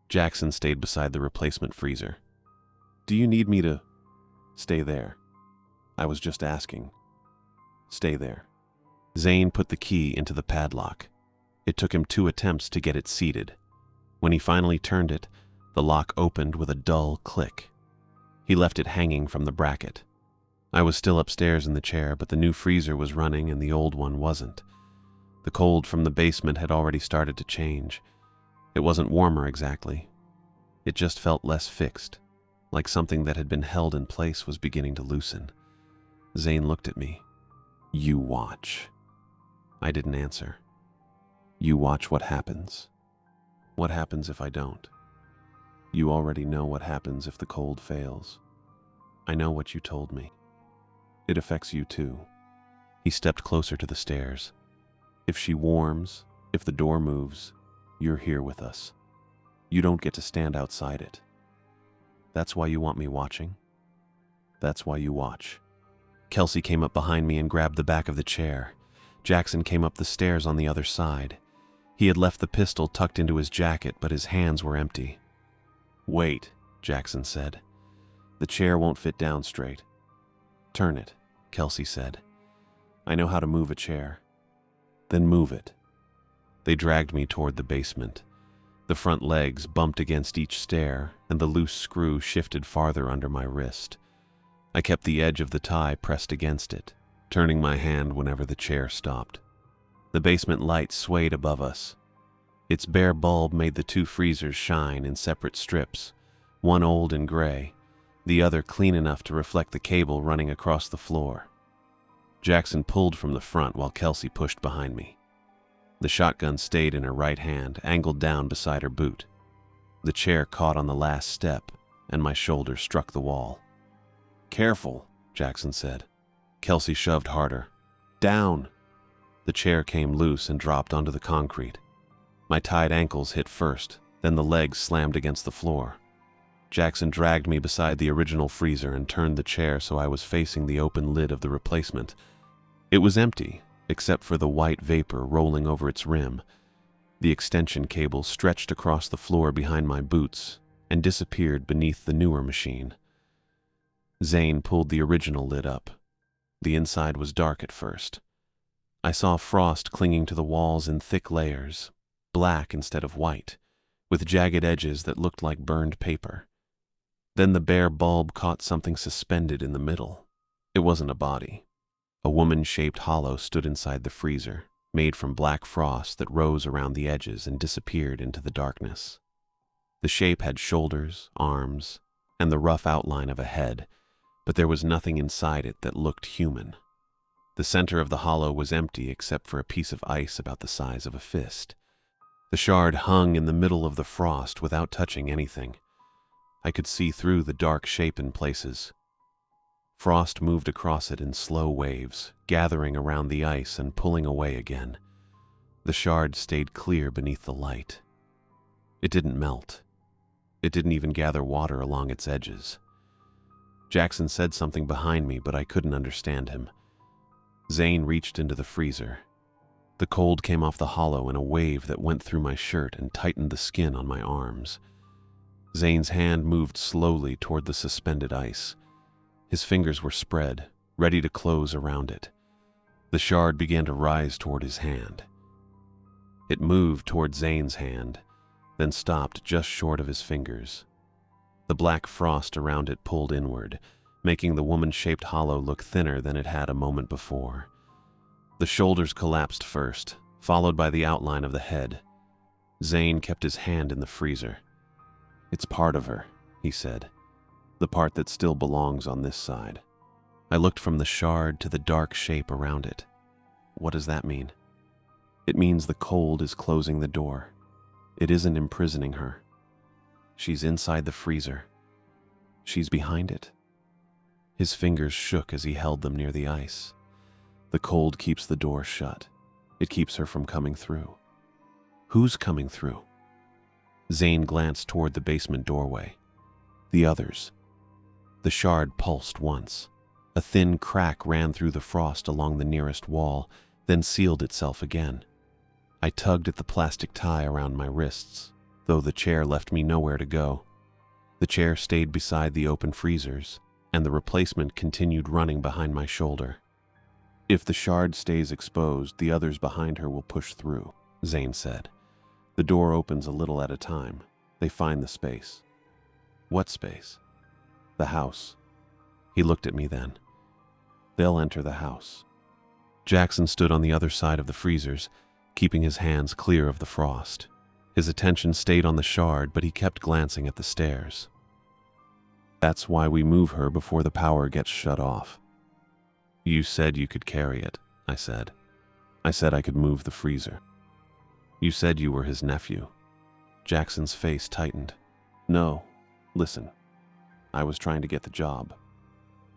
Jackson stayed beside the replacement freezer. "Do you need me to stay there?" "I was just asking." "Stay there." Zane put the key into the padlock. It took him 2 attempts to get it seated. When he finally turned it, the lock opened with a dull click. He left it hanging from the bracket. I was still upstairs in the chair, but the new freezer was running and the old one wasn't. The cold from the basement had already started to change. It wasn't warmer exactly. It just felt less fixed, like something that had been held in place was beginning to loosen. Zane looked at me. "You watch." I didn't answer. "You watch what happens." "What happens if I don't?" "You already know what happens if the cold fails." "I know what you told me." "It affects you too." He stepped closer to the stairs. "If she warms, if the door moves, you're here with us. You don't get to stand outside it. That's why you want me watching? That's why you watch." Kelsey came up behind me and grabbed the back of the chair. Jackson came up the stairs on the other side. He had left the pistol tucked into his jacket, but his hands were empty. "Wait," Jackson said. "The chair won't fit down straight." "Turn it," Kelsey said. "I know how to move a chair." "Then move it." They dragged me toward the basement. The front legs bumped against each stair, and the loose screw shifted farther under my wrist. I kept the edge of the tie pressed against it, turning my hand whenever the chair stopped. The basement light swayed above us. Its bare bulb made the 2 freezers shine in separate strips, one old and gray, the other clean enough to reflect the cable running across the floor. Jackson pulled from the front while Kelsey pushed behind me. The shotgun stayed in her right hand, angled down beside her boot. The chair caught on the last step, and my shoulder struck the wall. "Careful," Jackson said. Kelsey shoved harder. "Down." The The chair came loose and dropped onto the concrete. My tied ankles hit first, then the legs slammed against the floor. Jackson dragged me beside the original freezer and turned the chair so I was facing the open lid of the replacement. It was empty, except for the white vapor rolling over its rim. The extension cable stretched across the floor behind my boots and disappeared beneath the newer machine. Zane pulled the original lid up. The inside was dark at first. I saw frost clinging to the walls in thick layers, black instead of white, with jagged edges that looked like burned paper. Then the bare bulb caught something suspended in the middle. It wasn't a body. A woman-shaped hollow stood inside the freezer, made from black frost that rose around the edges and disappeared into the darkness. The shape had shoulders, arms, and the rough outline of a head, but there was nothing inside it that looked human. The center of the hollow was empty except for a piece of ice about the size of a fist. The shard hung in the middle of the frost without touching anything. I could see through the dark shape in places. Frost moved across it in slow waves, gathering around the ice and pulling away again. The shard stayed clear beneath the light. It didn't melt. It didn't even gather water along its edges. Jackson said something behind me, but I couldn't understand him. Zane reached into the freezer. The cold came off the hollow in a wave that went through my shirt and tightened the skin on my arms. Zane's hand moved slowly toward the suspended ice. His fingers were spread, ready to close around it. The shard began to rise toward his hand. It moved toward Zane's hand, then stopped just short of his fingers. The black frost around it pulled inward, making the woman-shaped hollow look thinner than it had a moment before. The shoulders collapsed first, followed by the outline of the head. Zane kept his hand in the freezer. "It's part of her," he said. "The part that still belongs on this side." I looked from the shard to the dark shape around it. What does that mean? It means the cold is closing the door. It isn't imprisoning her. She's inside the freezer. She's behind it. His fingers shook as he held them near the ice. The cold keeps the door shut. It keeps her from coming through. Who's coming through? Zane glanced toward the basement doorway. The others. The shard pulsed once. A thin crack ran through the frost along the nearest wall, then sealed itself again. I tugged at the plastic tie around my wrists, though the chair left me nowhere to go. The chair stayed beside the open freezers, and the replacement continued running behind my shoulder. "If the shard stays exposed, the others behind her will push through," Zane said. "The door opens a little at a time. They find the space." "What space?" "The house." He looked at me then. "They'll enter the house." Jackson stood on the other side of the freezers, keeping his hands clear of the frost. His attention stayed on the shard, but he kept glancing at the stairs. "That's why we move her before the power gets shut off." "You said you could carry it," I said. "I said I could move the freezer." "You said you were his nephew." Jackson's face tightened. "No, listen. I was trying to get the job."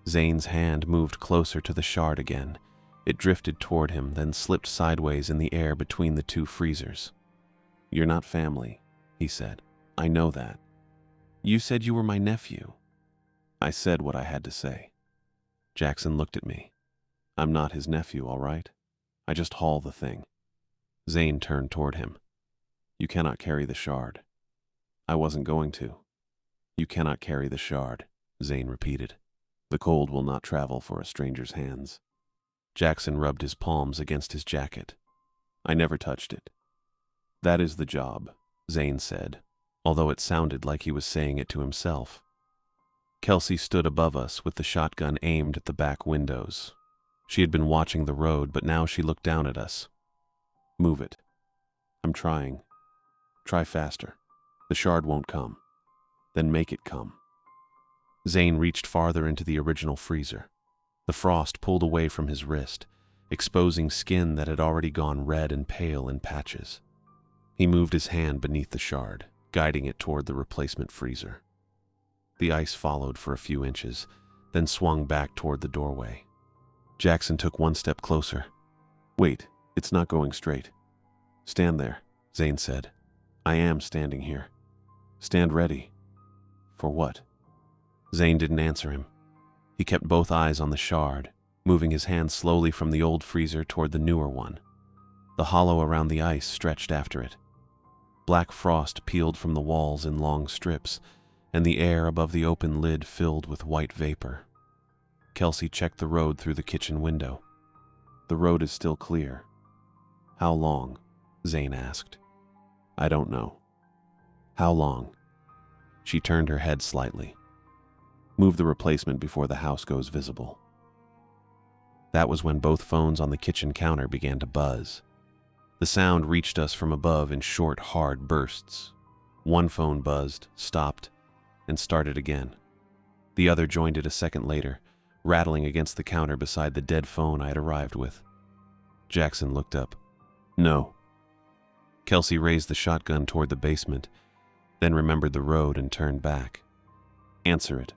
Zane's hand moved closer to the shard again. It drifted toward him, then slipped sideways in the air between the two freezers. "You're not family," he said. "I know that." "You said you were my nephew." I said what I had to say. Jackson looked at me. "I'm not his nephew, all right? I just haul the thing." Zane turned toward him. "You cannot carry the shard." "I wasn't going to." "You cannot carry the shard," Zane repeated. "The cold will not travel for a stranger's hands." Jackson rubbed his palms against his jacket. "I never touched it." "That is the job," Zane said, although it sounded like he was saying it to himself. Kelsey stood above us with the shotgun aimed at the back windows. She had been watching the road, but now she looked down at us. "Move it." "I'm trying." "Try faster. The shard won't come." "Then make it come." Zane reached farther into the original freezer. The frost pulled away from his wrist, exposing skin that had already gone red and pale in patches. He moved his hand beneath the shard, guiding it toward the replacement freezer. The ice followed for a few inches, then swung back toward the doorway. Jackson took one step closer. "Wait," It's not going straight. Stand there, Zane said. I am standing here. Stand ready. For what? Zane didn't answer him. He kept both eyes on the shard, moving his hand slowly from the old freezer toward the newer one. The hollow around the ice stretched after it. Black frost peeled from the walls in long strips, and the air above the open lid filled with white vapor. Kelsey checked the road through the kitchen window. The road is still clear. How long? Zane asked. I don't know. How long? She turned her head slightly. Move the replacement before the house goes visible. That was when both phones on the kitchen counter began to buzz. The sound reached us from above in short, hard bursts. One phone buzzed, stopped, and started again. The other joined it a second later, rattling against the counter beside the dead phone I had arrived with. Jackson looked up. No. Kelsey raised the shotgun toward the basement, then remembered the road and turned back. Answer it.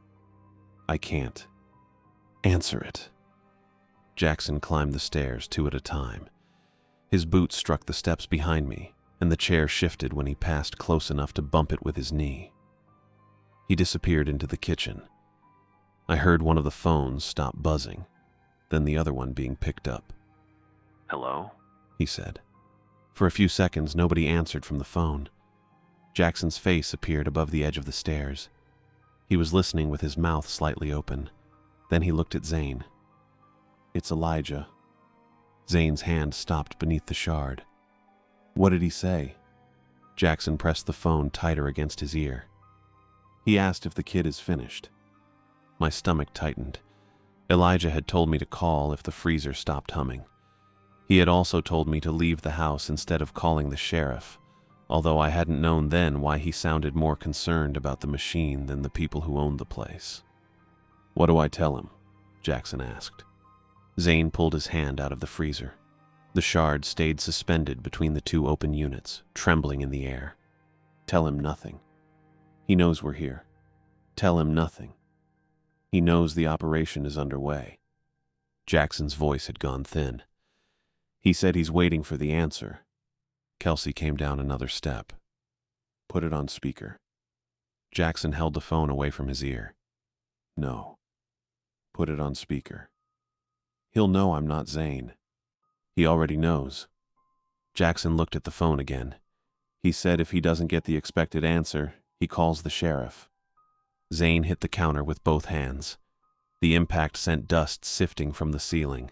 I can't. Answer it. Jackson climbed the stairs 2 at a time. His boot struck the steps behind me, and the chair shifted when he passed close enough to bump it with his knee. He disappeared into the kitchen. I heard one of the phones stop buzzing, then the other one being picked up. Hello? He said. For a few seconds, nobody answered from the phone. Jackson's face appeared above the edge of the stairs. He was listening with his mouth slightly open. Then he looked at Zane. It's Elijah. Zane's hand stopped beneath the shard. What did he say? Jackson pressed the phone tighter against his ear. He asked if the kid is finished. My stomach tightened. Elijah had told me to call if the freezer stopped humming. He had also told me to leave the house instead of calling the sheriff, although I hadn't known then why he sounded more concerned about the machine than the people who owned the place. What do I tell him? Jackson asked. Zane pulled his hand out of the freezer. The shard stayed suspended between the 2 open units, trembling in the air. Tell him nothing. He knows we're here. Tell him nothing. He knows the operation is underway. Jackson's voice had gone thin. He said he's waiting for the answer. Kelsey came down another step. Put it on speaker. Jackson held the phone away from his ear. No. Put it on speaker. He'll know I'm not Zane. He already knows. Jackson looked at the phone again. He said if he doesn't get the expected answer, he calls the sheriff. Zane hit the counter with both hands. The impact sent dust sifting from the ceiling.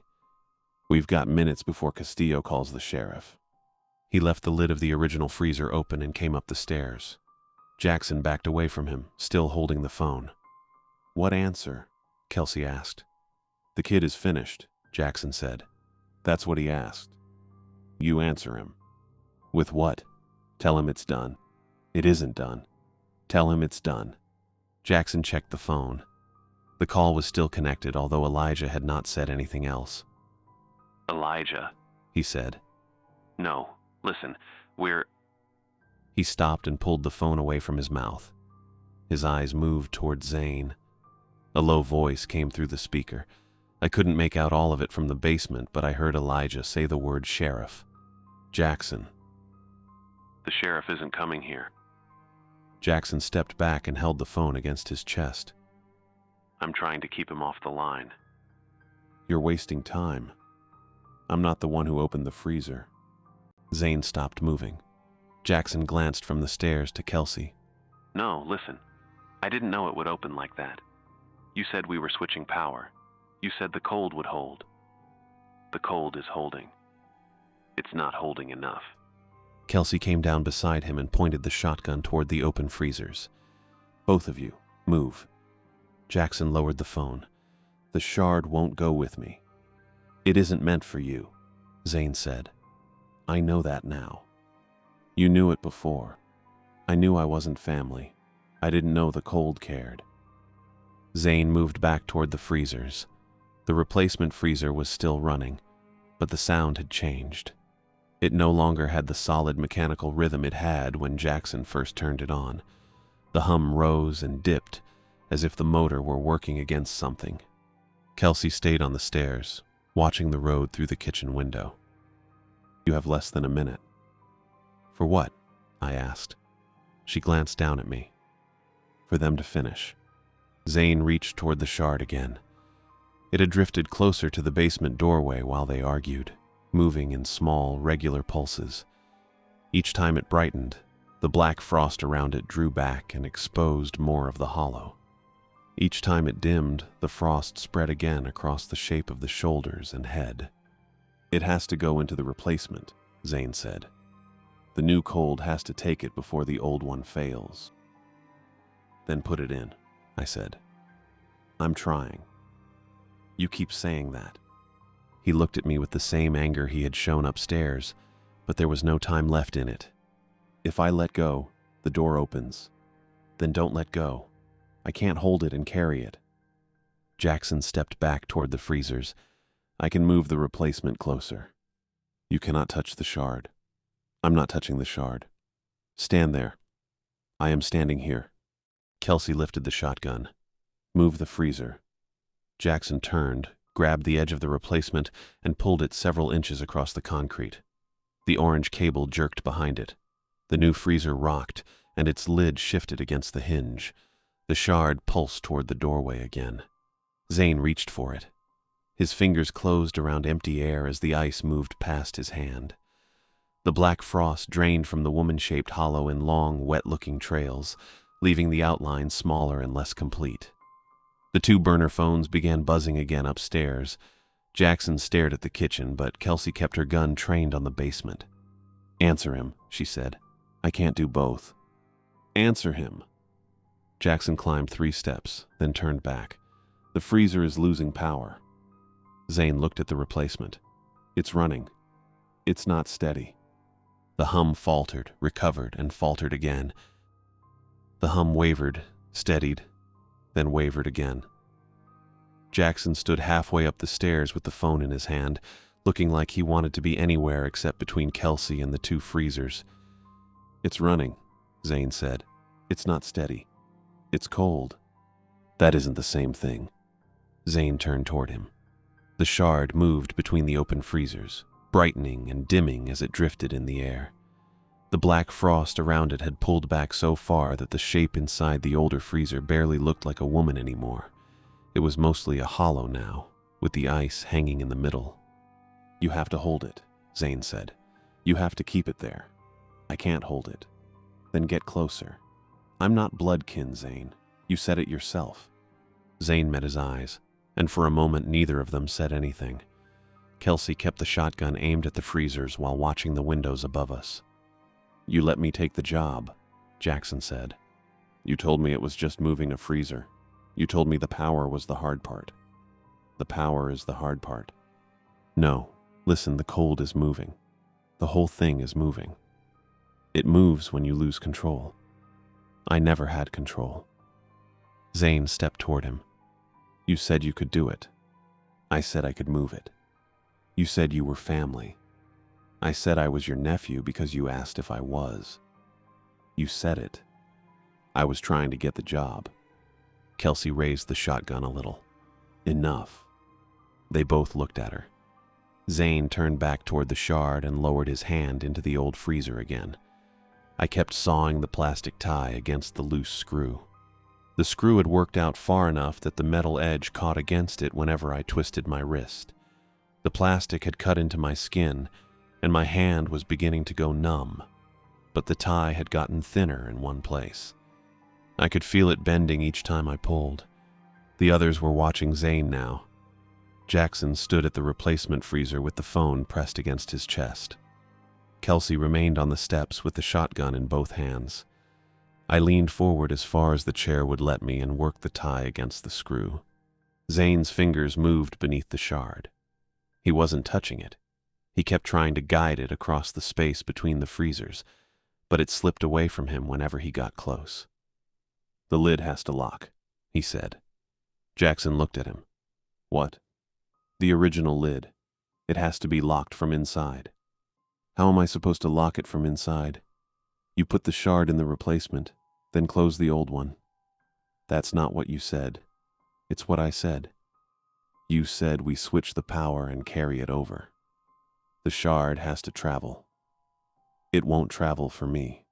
We've got minutes before Castillo calls the sheriff. He left the lid of the original freezer open and came up the stairs. Jackson backed away from him, still holding the phone. What answer? Kelsey asked. The kid is finished, Jackson said. That's what he asked. You answer him. With what? Tell him it's done. It isn't done. Tell him it's done. Jackson checked the phone. The call was still connected, although Elijah had not said anything else. Elijah, he said. No, listen, He stopped and pulled the phone away from his mouth. His eyes moved toward Zane. A low voice came through the speaker. I couldn't make out all of it from the basement, but I heard Elijah say the word sheriff. Jackson. The sheriff isn't coming here. Jackson stepped back and held the phone against his chest. I'm trying to keep him off the line. You're wasting time. I'm not the one who opened the freezer. Zane stopped moving. Jackson glanced from the stairs to Kelsey. No, listen. I didn't know it would open like that. You said we were switching power. You said the cold would hold. The cold is holding. It's not holding enough. Kelsey came down beside him and pointed the shotgun toward the open freezers. Both of you, move. Jackson lowered the phone. The shard won't go with me. It isn't meant for you, Zane said. I know that now. You knew it before. I knew I wasn't family. I didn't know the cold cared. Zane moved back toward the freezers. The replacement freezer was still running, but the sound had changed. It no longer had the solid mechanical rhythm it had when Jackson first turned it on. The hum rose and dipped, as if the motor were working against something. Kelsey stayed on the stairs, watching the road through the kitchen window. You have less than a minute. For what? I asked. She glanced down at me. For them to finish. Zane reached toward the shard again. It had drifted closer to the basement doorway while they argued, moving in small, regular pulses. Each time it brightened, the black frost around it drew back and exposed more of the hollow. Each time it dimmed, the frost spread again across the shape of the shoulders and head. It has to go into the replacement, Zane said. The new cold has to take it before the old one fails. Then put it in, I said. I'm trying. You keep saying that. He looked at me with the same anger he had shown upstairs, but there was no time left in it. If I let go, the door opens. Then don't let go. I can't hold it and carry it. Jackson stepped back toward the freezers. I can move the replacement closer. You cannot touch the shard. I'm not touching the shard. Stand there. I am standing here. Kelsey lifted the shotgun. Move the freezer. Jackson turned, grabbed the edge of the replacement, and pulled it several inches across the concrete. The orange cable jerked behind it. The new freezer rocked, and its lid shifted against the hinge. The shard pulsed toward the doorway again. Zane reached for it. His fingers closed around empty air as the ice moved past his hand. The black frost drained from the woman-shaped hollow in long, wet-looking trails, leaving the outline smaller and less complete. The two burner phones began buzzing again upstairs. Jackson stared at the kitchen, but Kelsey kept her gun trained on the basement. Answer him, she said. I can't do both. Answer him. Jackson climbed 3 steps, then turned back. The freezer is losing power. Zane looked at the replacement. It's running. It's not steady. The hum faltered, recovered, and faltered again. The hum wavered, steadied, then wavered again. Jackson stood halfway up the stairs with the phone in his hand, looking like he wanted to be anywhere except between Kelsey and the 2 freezers. It's running, Zane said. It's not steady. It's cold. That isn't the same thing. Zane turned toward him. The shard moved between the open freezers, brightening and dimming as it drifted in the air. The black frost around it had pulled back so far that the shape inside the older freezer barely looked like a woman anymore. It was mostly a hollow now, with the ice hanging in the middle. You have to hold it, Zane said. You have to keep it there. I can't hold it. Then get closer. I'm not bloodkin, Zane. You said it yourself. Zane met his eyes, and for a moment neither of them said anything. Kelsey kept the shotgun aimed at the freezers while watching the windows above us. You let me take the job, Jackson said. You told me it was just moving a freezer. You told me the power was the hard part. The power is the hard part. No, listen, the cold is moving. The whole thing is moving. It moves when you lose control. I never had control. Zane stepped toward him. You said you could do it. I said I could move it. You said you were family. I said I was your nephew because you asked if I was. You said it. I was trying to get the job. Kelsey raised the shotgun a little. Enough. They both looked at her. Zane turned back toward the shard and lowered his hand into the old freezer again. I kept sawing the plastic tie against the loose screw. The screw had worked out far enough that the metal edge caught against it whenever I twisted my wrist. The plastic had cut into my skin, and my hand was beginning to go numb, but the tie had gotten thinner in one place. I could feel it bending each time I pulled. The others were watching Zane now. Jackson stood at the replacement freezer with the phone pressed against his chest. Kelsey remained on the steps with the shotgun in both hands. I leaned forward as far as the chair would let me and worked the tie against the screw. Zane's fingers moved beneath the shard. He wasn't touching it. He kept trying to guide it across the space between the freezers, but it slipped away from him whenever he got close. The lid has to lock, he said. Jackson looked at him. What? The original lid. It has to be locked from inside. How am I supposed to lock it from inside? You put the shard in the replacement, then close the old one. That's not what you said. It's what I said. You said we switch the power and carry it over. The shard has to travel. It won't travel for me.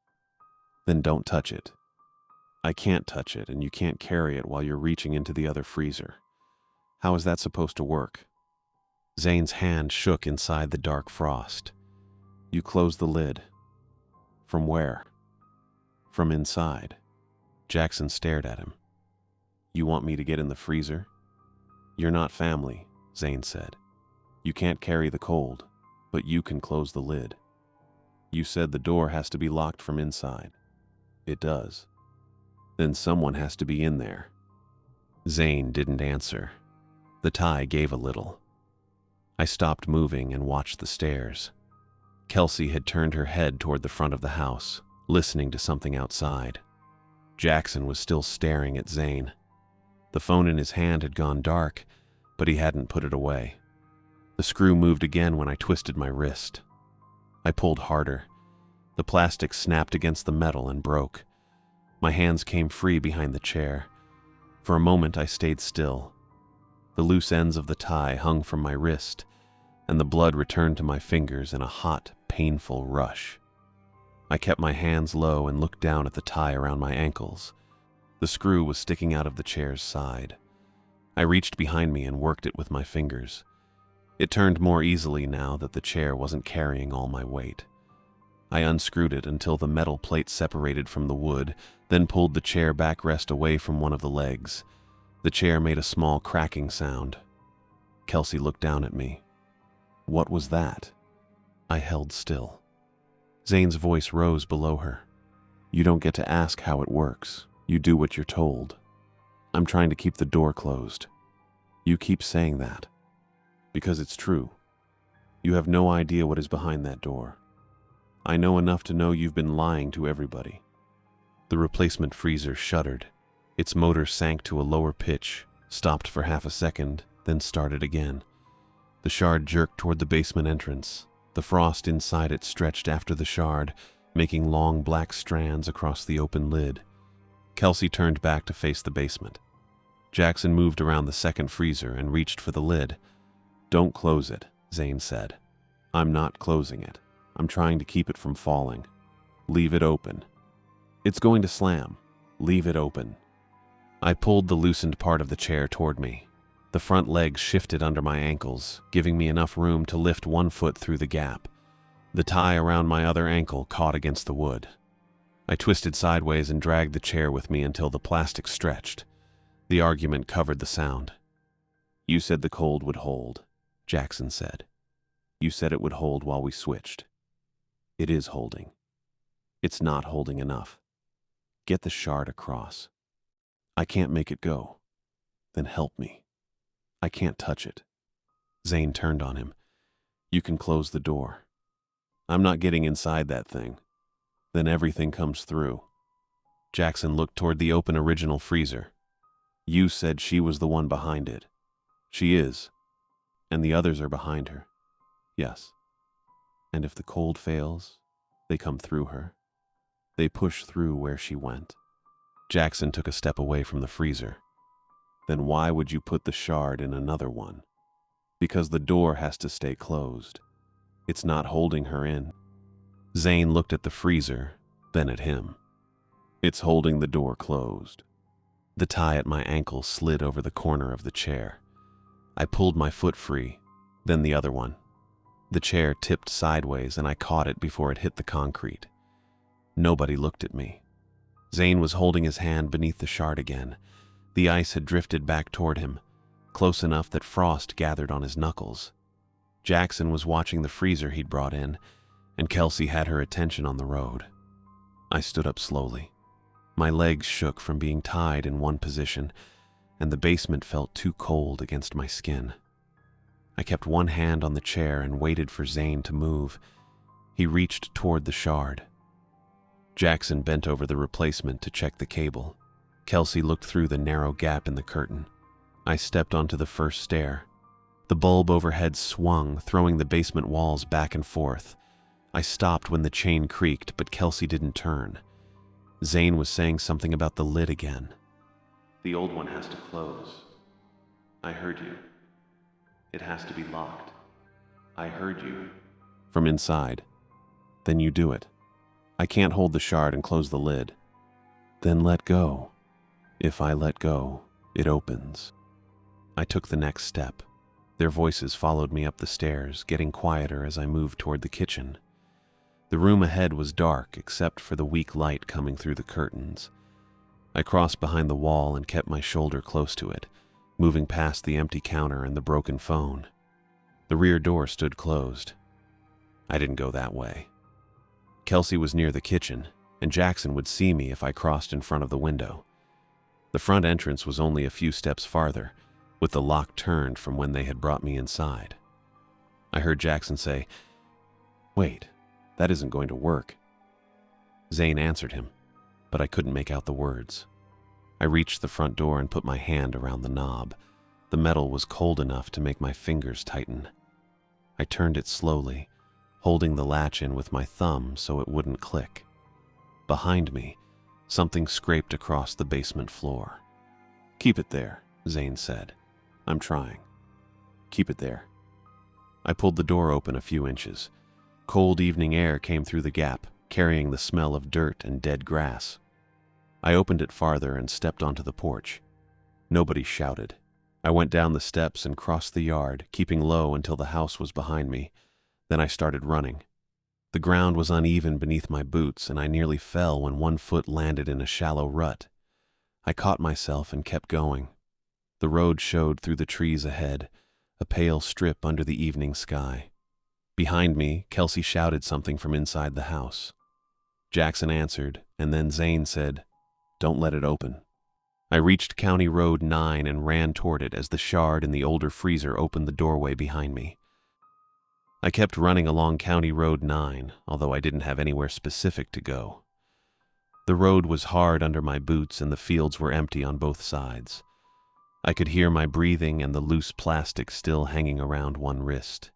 Then don't touch it. I can't touch it, and you can't carry it while you're reaching into the other freezer. How is that supposed to work? Zane's hand shook inside the dark frost. You close the lid. From where? From inside. Jackson stared at him. You want me to get in the freezer? You're not family, Zane said. You can't carry the cold, but you can close the lid. You said the door has to be locked from inside. It does. Then someone has to be in there. Zane didn't answer. The tie gave a little. I stopped moving and watched the stairs. Kelsey had turned her head toward the front of the house, listening to something outside. Jackson was still staring at Zane. The phone in his hand had gone dark, but he hadn't put it away. The screw moved again when I twisted my wrist. I pulled harder. The plastic snapped against the metal and broke. My hands came free behind the chair. For a moment I stayed still. The loose ends of the tie hung from my wrist, and the blood returned to my fingers in a hot, painful rush. I kept my hands low and looked down at the tie around my ankles. The screw was sticking out of the chair's side. I reached behind me and worked it with my fingers. It turned more easily now that the chair wasn't carrying all my weight. I unscrewed it until the metal plate separated from the wood, then pulled the chair backrest away from one of the legs. The chair made a small cracking sound. Kelsey looked down at me. What was that? I held still. Zane's voice rose below her. You don't get to ask how it works. You do what you're told. I'm trying to keep the door closed. You keep saying that. Because it's true. You have no idea what is behind that door. I know enough to know you've been lying to everybody. The replacement freezer shuddered. Its motor sank to a lower pitch, stopped for half a second, then started again. The shard jerked toward the basement entrance. The frost inside it stretched after the shard, making long black strands across the open lid. Kelsey turned back to face the basement. Jackson moved around the second freezer and reached for the lid. Don't close it, Zane said. I'm not closing it. I'm trying to keep it from falling. Leave it open. It's going to slam. Leave it open. I pulled the loosened part of the chair toward me. The front legs shifted under my ankles, giving me enough room to lift one foot through the gap. The tie around my other ankle caught against the wood. I twisted sideways and dragged the chair with me until the plastic stretched. The argument covered the sound. You said the cold would hold, Jackson said. You said it would hold while we switched. It is holding. It's not holding enough. Get the shard across. I can't make it go. Then help me. I can't touch it. Zane turned on him. You can close the door. I'm not getting inside that thing. Then everything comes through. Jackson looked toward the open original freezer. You said she was the one behind it. She is. And the others are behind her. Yes. And if the cold fails, they come through her. They push through where she went. Jackson took a step away from the freezer. Then why would you put the shard in another one? Because the door has to stay closed. It's not holding her in. Zane looked at the freezer, then at him. It's holding the door closed. The tie at my ankle slid over the corner of the chair. I pulled my foot free, then the other one. The chair tipped sideways and I caught it before it hit the concrete. Nobody looked at me. Zane was holding his hand beneath the shard again. The ice had drifted back toward him, close enough that frost gathered on his knuckles. Jackson was watching the freezer he'd brought in, and Kelsey had her attention on the road. I stood up slowly. My legs shook from being tied in one position, and the basement felt too cold against my skin. I kept one hand on the chair and waited for Zane to move. He reached toward the shard. Jackson bent over the replacement to check the cable. Kelsey looked through the narrow gap in the curtain. I stepped onto the first stair. The bulb overhead swung, throwing the basement walls back and forth. I stopped when the chain creaked, but Kelsey didn't turn. Zane was saying something about the lid again. The old one has to close. I heard you. It has to be locked. I heard you. from inside. Then you do it. I can't hold the shard and close the lid. Then let go. If I let go, it opens. I took the next step. Their voices followed me up the stairs, getting quieter as I moved toward the kitchen. The room ahead was dark except for the weak light coming through the curtains. I crossed behind the wall and kept my shoulder close to it, moving past the empty counter and the broken phone. The rear door stood closed. I didn't go that way. Kelsey was near the kitchen, and Jackson would see me if I crossed in front of the window. The front entrance was only a few steps farther, with the lock turned from when they had brought me inside. I heard Jackson say, "Wait, that isn't going to work." Zane answered him, but I couldn't make out the words. I reached the front door and put my hand around the knob. The metal was cold enough to make my fingers tighten. I turned it slowly, holding the latch in with my thumb so it wouldn't click. Behind me, something scraped across the basement floor. "Keep it there," Zane said. "I'm trying. Keep it there." I pulled the door open a few inches. Cold evening air came through the gap, carrying the smell of dirt and dead grass. I opened it farther and stepped onto the porch. Nobody shouted. I went down the steps and crossed the yard, keeping low until the house was behind me. Then I started running. The ground was uneven beneath my boots, and I nearly fell when one foot landed in a shallow rut. I caught myself and kept going. The road showed through the trees ahead, a pale strip under the evening sky. Behind me, Kelsey shouted something from inside the house. Jackson answered, and then Zane said, "Don't let it open." I reached County Road 9 and ran toward it as the shard in the older freezer opened the doorway behind me. I kept running along County Road 9, although I didn't have anywhere specific to go. The road was hard under my boots and the fields were empty on both sides. I could hear my breathing and the loose plastic still hanging around one wrist.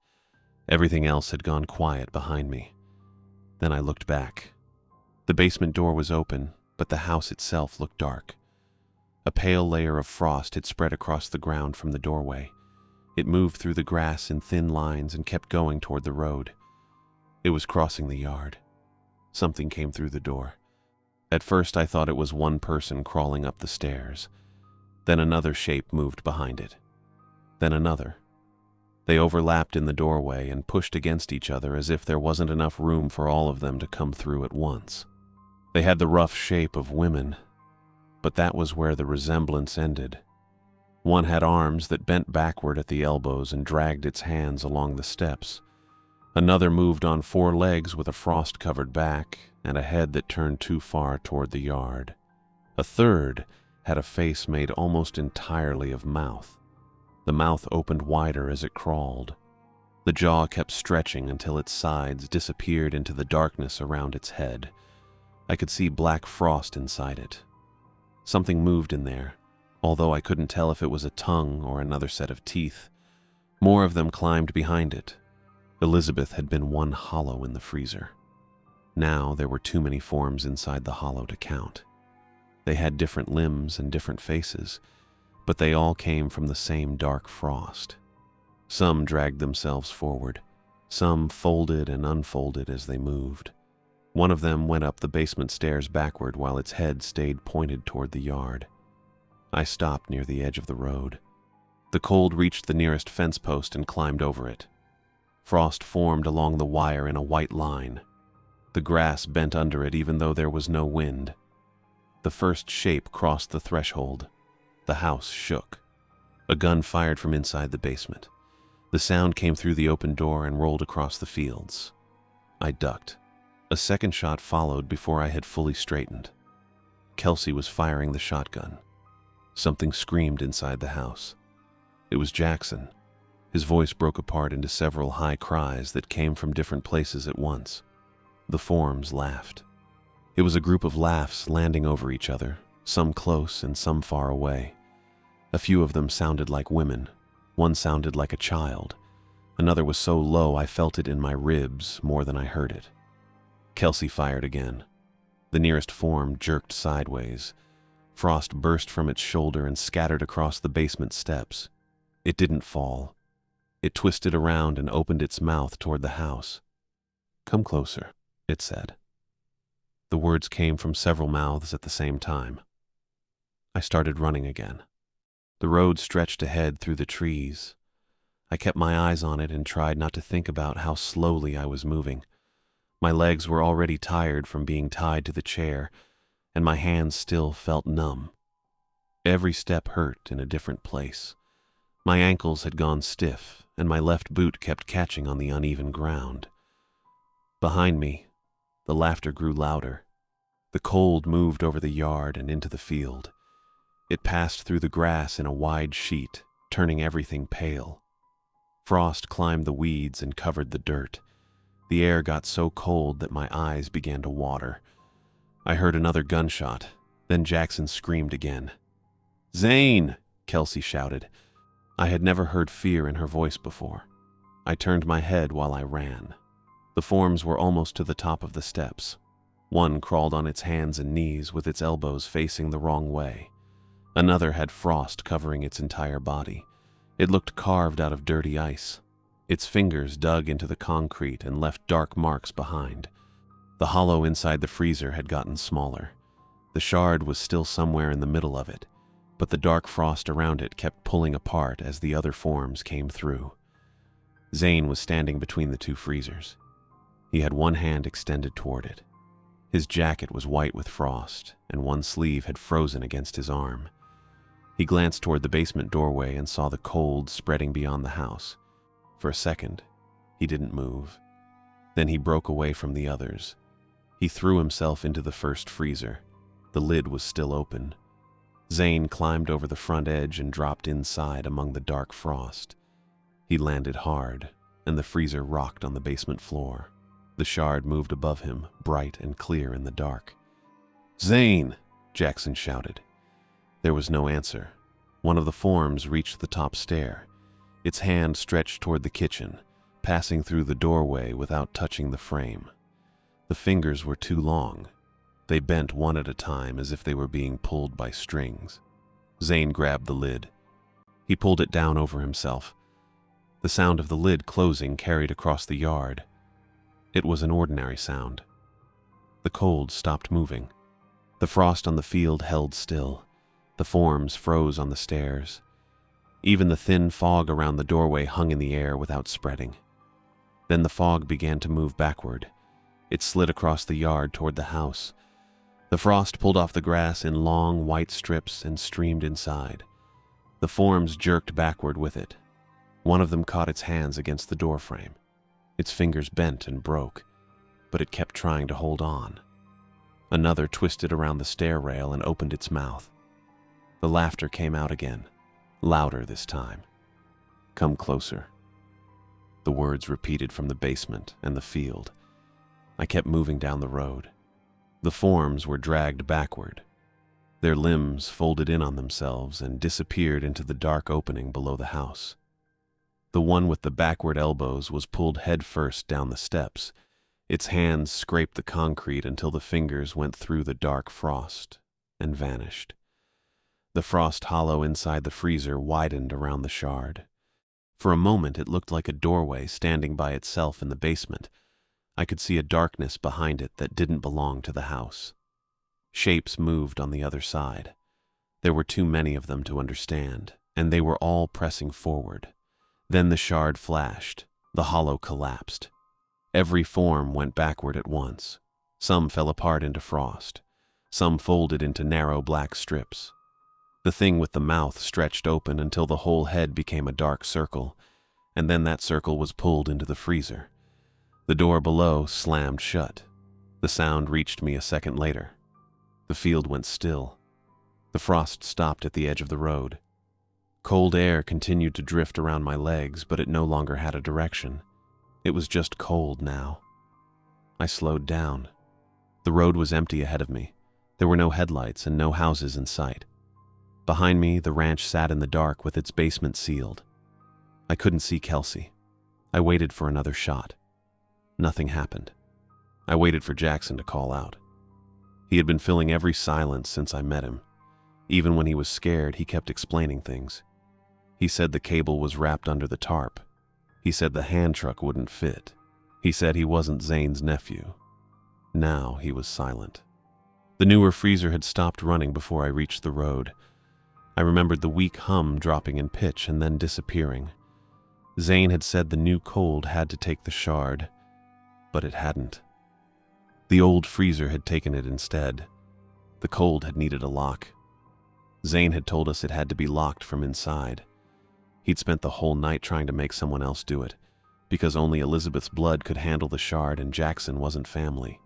Everything else had gone quiet behind me. Then I looked back. The basement door was open, but the house itself looked dark. A pale layer of frost had spread across the ground from the doorway. It moved through the grass in thin lines and kept going toward the road. It was crossing the yard. Something came through the door. At first I thought it was one person crawling up the stairs. Then another shape moved behind it. Then another. They overlapped in the doorway and pushed against each other as if there wasn't enough room for all of them to come through at once. They had the rough shape of women, but that was where the resemblance ended. One had arms that bent backward at the elbows and dragged its hands along the steps. Another moved on four legs with a frost-covered back and a head that turned too far toward the yard. A third had a face made almost entirely of mouth. The mouth opened wider as it crawled. The jaw kept stretching until its sides disappeared into the darkness around its head. I could see black frost inside it. Something moved in there, although I couldn't tell if it was a tongue or another set of teeth. More of them climbed behind it. Elizabeth had been one hollow in the freezer. Now there were too many forms inside the hollow to count. They had different limbs and different faces, but they all came from the same dark frost. Some dragged themselves forward. Some folded and unfolded as they moved. One of them went up the basement stairs backward while its head stayed pointed toward the yard. I stopped near the edge of the road. The cold reached the nearest fence post and climbed over it. Frost formed along the wire in a white line. The grass bent under it even though there was no wind. The first shape crossed the threshold. The house shook. A gun fired from inside the basement. The sound came through the open door and rolled across the fields. I ducked. A second shot followed before I had fully straightened. Kelsey was firing the shotgun. Something screamed inside the house. It was Jackson. His voice broke apart into several high cries that came from different places at once. The forms laughed. It was a group of laughs landing over each other, some close and some far away. A few of them sounded like women. One sounded like a child. Another was so low I felt it in my ribs more than I heard it. Kelsey fired again. The nearest form jerked sideways. Frost burst from its shoulder and scattered across the basement steps. It didn't fall. It twisted around and opened its mouth toward the house. "Come closer," it said. The words came from several mouths at the same time. I started running again. The road stretched ahead through the trees. I kept my eyes on it and tried not to think about how slowly I was moving. My legs were already tired from being tied to the chair, and my hands still felt numb. Every step hurt in a different place. My ankles had gone stiff, and my left boot kept catching on the uneven ground. Behind me, the laughter grew louder. The cold moved over the yard and into the field. It passed through the grass in a wide sheet, turning everything pale. Frost climbed the weeds and covered the dirt. The air got so cold that my eyes began to water. I heard another gunshot. Then Jackson screamed again. "Zane!" Kelsey shouted. I had never heard fear in her voice before. I turned my head while I ran. The forms were almost to the top of the steps. One crawled on its hands and knees with its elbows facing the wrong way. Another had frost covering its entire body. It looked carved out of dirty ice. Its fingers dug into the concrete and left dark marks behind. The hollow inside the freezer had gotten smaller. The shard was still somewhere in the middle of it, but the dark frost around it kept pulling apart as the other forms came through. Zane was standing between the two freezers. He had one hand extended toward it. His jacket was white with frost, and one sleeve had frozen against his arm. He glanced toward the basement doorway and saw the cold spreading beyond the house. For a second, he didn't move. Then he broke away from the others. He threw himself into the first freezer. The lid was still open. Zane climbed over the front edge and dropped inside among the dark frost. He landed hard, and the freezer rocked on the basement floor. The shard moved above him, bright and clear in the dark. "Zane!" Jackson shouted. There was no answer. One of the forms reached the top stair. Its hand stretched toward the kitchen, passing through the doorway without touching the frame. The fingers were too long. They bent one at a time as if they were being pulled by strings. Zane grabbed the lid. He pulled it down over himself. The sound of the lid closing carried across the yard. It was an ordinary sound. The cold stopped moving. The frost on the field held still. The forms froze on the stairs. Even the thin fog around the doorway hung in the air without spreading. Then the fog began to move backward. It slid across the yard toward the house. The frost pulled off the grass in long, white strips and streamed inside. The forms jerked backward with it. One of them caught its hands against the doorframe. Its fingers bent and broke, but it kept trying to hold on. Another twisted around the stair rail and opened its mouth. The laughter came out again, louder this time. "Come closer." The words repeated from the basement and the field. I kept moving down the road. The forms were dragged backward. Their limbs folded in on themselves and disappeared into the dark opening below the house. The one with the backward elbows was pulled headfirst down the steps. Its hands scraped the concrete until the fingers went through the dark frost and vanished. The frost hollow inside the freezer widened around the shard. For a moment it looked like a doorway standing by itself in the basement. I could see a darkness behind it that didn't belong to the house. Shapes moved on the other side. There were too many of them to understand, and they were all pressing forward. Then the shard flashed. The hollow collapsed. Every form went backward at once. Some fell apart into frost. Some folded into narrow black strips. The thing with the mouth stretched open until the whole head became a dark circle, and then that circle was pulled into the freezer. The door below slammed shut. The sound reached me a second later. The field went still. The frost stopped at the edge of the road. Cold air continued to drift around my legs, but it no longer had a direction. It was just cold now. I slowed down. The road was empty ahead of me. There were no headlights and no houses in sight. Behind me, the ranch sat in the dark with its basement sealed. I couldn't see Kelsey. I waited for another shot. Nothing happened. I waited for Jackson to call out. He had been filling every silence since I met him. Even when he was scared, he kept explaining things. He said the cable was wrapped under the tarp. He said the hand truck wouldn't fit. He said he wasn't Zane's nephew. Now he was silent. The newer freezer had stopped running before I reached the road. I remembered the weak hum dropping in pitch and then disappearing. Zane had said the new cold had to take the shard, but it hadn't. The old freezer had taken it instead. The cold had needed a lock. Zane had told us it had to be locked from inside. He'd spent the whole night trying to make someone else do it, because only Elizabeth's blood could handle the shard and Jackson wasn't family.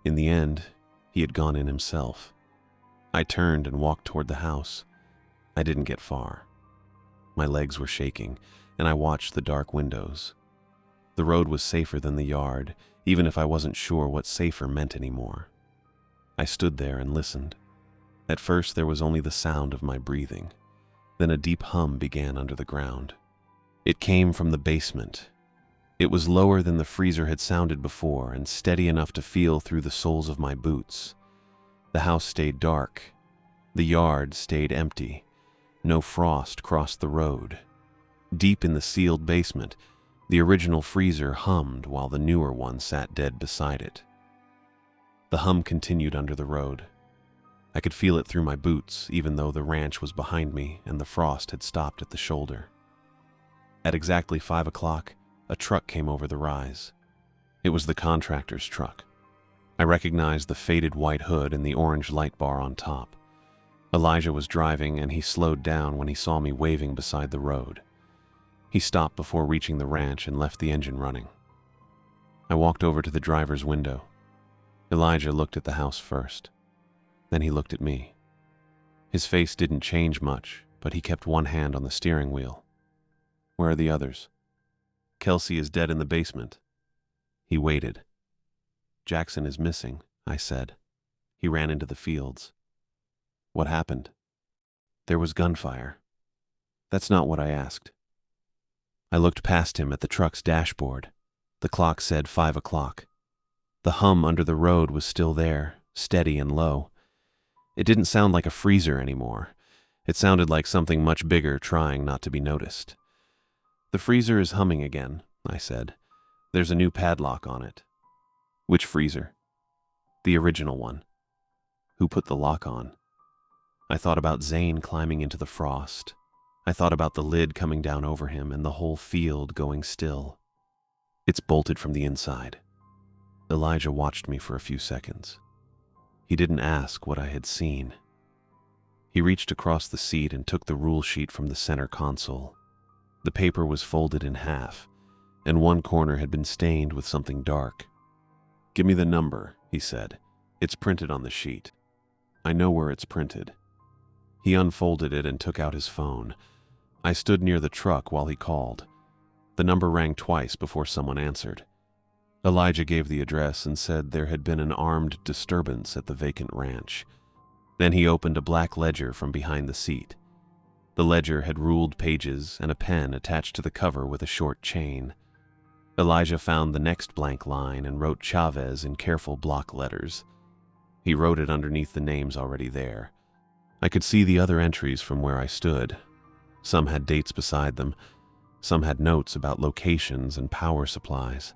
In the end, he had gone in himself. I turned and walked toward the house. I didn't get far. My legs were shaking, and I watched the dark windows. The road was safer than the yard, even if I wasn't sure what safer meant anymore. I stood there and listened. At first, there was only the sound of my breathing. Then a deep hum began under the ground. It came from the basement. It was lower than the freezer had sounded before and steady enough to feel through the soles of my boots. The house stayed dark. The yard stayed empty. No frost crossed the road. Deep in the sealed basement, the original freezer hummed while the newer one sat dead beside it. The hum continued under the road. I could feel it through my boots, even though the ranch was behind me and the frost had stopped at the shoulder. At exactly 5 o'clock, a truck came over the rise. It was the contractor's truck. I recognized the faded white hood and the orange light bar on top. Elijah was driving, and he slowed down when he saw me waving beside the road. He stopped before reaching the ranch and left the engine running. I walked over to the driver's window. Elijah looked at the house first. Then he looked at me. His face didn't change much, but he kept one hand on the steering wheel. "Where are the others?" "Kelsey is dead in the basement." He waited. "Jackson is missing," I said. "He ran into the fields." "What happened?" "There was gunfire." "That's not what I asked." I looked past him at the truck's dashboard. The clock said 5 o'clock. The hum under the road was still there, steady and low. It didn't sound like a freezer anymore. It sounded like something much bigger trying not to be noticed. "The freezer is humming again," I said. "There's a new padlock on it." "Which freezer?" "The original one." "Who put the lock on?" I thought about Zane climbing into the frost. I thought about the lid coming down over him and the whole field going still. "It's bolted from the inside." Elijah watched me for a few seconds. He didn't ask what I had seen. He reached across the seat and took the rule sheet from the center console. The paper was folded in half, and one corner had been stained with something dark. "Give me the number," he said. "It's printed on the sheet." "I know where it's printed." He unfolded it and took out his phone. I stood near the truck while he called. The number rang twice before someone answered. Elijah gave the address and said there had been an armed disturbance at the vacant ranch. Then he opened a black ledger from behind the seat. The ledger had ruled pages and a pen attached to the cover with a short chain. Elijah found the next blank line and wrote Chavez in careful block letters. He wrote it underneath the names already there. I could see the other entries from where I stood. Some had dates beside them. Some had notes about locations and power supplies.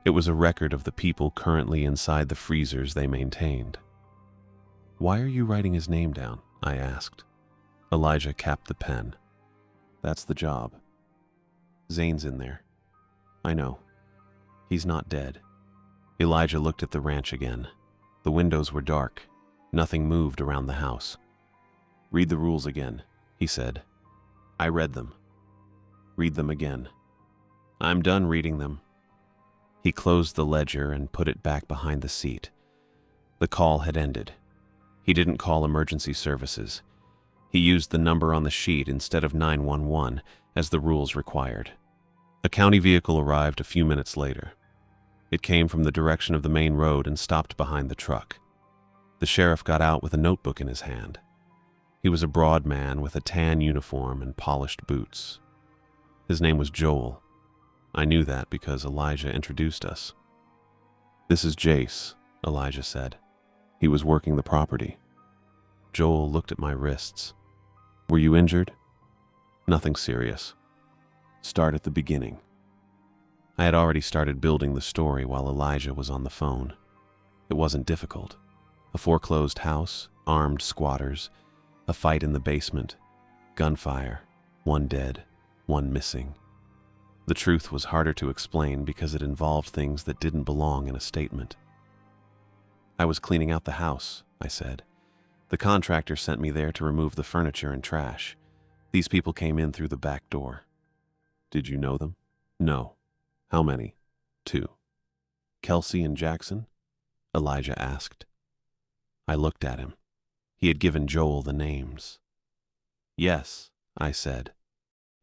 It was a record of the people currently inside the freezers they maintained. "Why are you writing his name down?" I asked. Elijah capped the pen. "That's the job. Zane's in there." "I know. He's not dead." Elijah looked at the ranch again. The windows were dark. Nothing moved around the house. "Read the rules again," he said. I read them. "Read them again." "I'm done reading them." He closed the ledger and put it back behind the seat. The call had ended. He didn't call emergency services. He used the number on the sheet instead of 911, as the rules required. A county vehicle arrived a few minutes later. It came from the direction of the main road and stopped behind the truck. The sheriff got out with a notebook in his hand. He was a broad man with a tan uniform and polished boots. His name was Joel. I knew that because Elijah introduced us. "This is Jace," Elijah said. "He was working the property." Joel looked at my wrists. "Were you injured?" "Nothing serious." "Start at the beginning." I had already started building the story while Elijah was on the phone. It wasn't difficult. A foreclosed house, armed squatters, a fight in the basement, gunfire, one dead, one missing. The truth was harder to explain because it involved things that didn't belong in a statement. I was cleaning out the house, I said. The contractor sent me there to remove the furniture and trash. These people came in through the back door. Did you know them? No. How many? 2. Kelsey and Jackson? Elijah asked. I looked at him. He had given Joel the names. Yes, I said.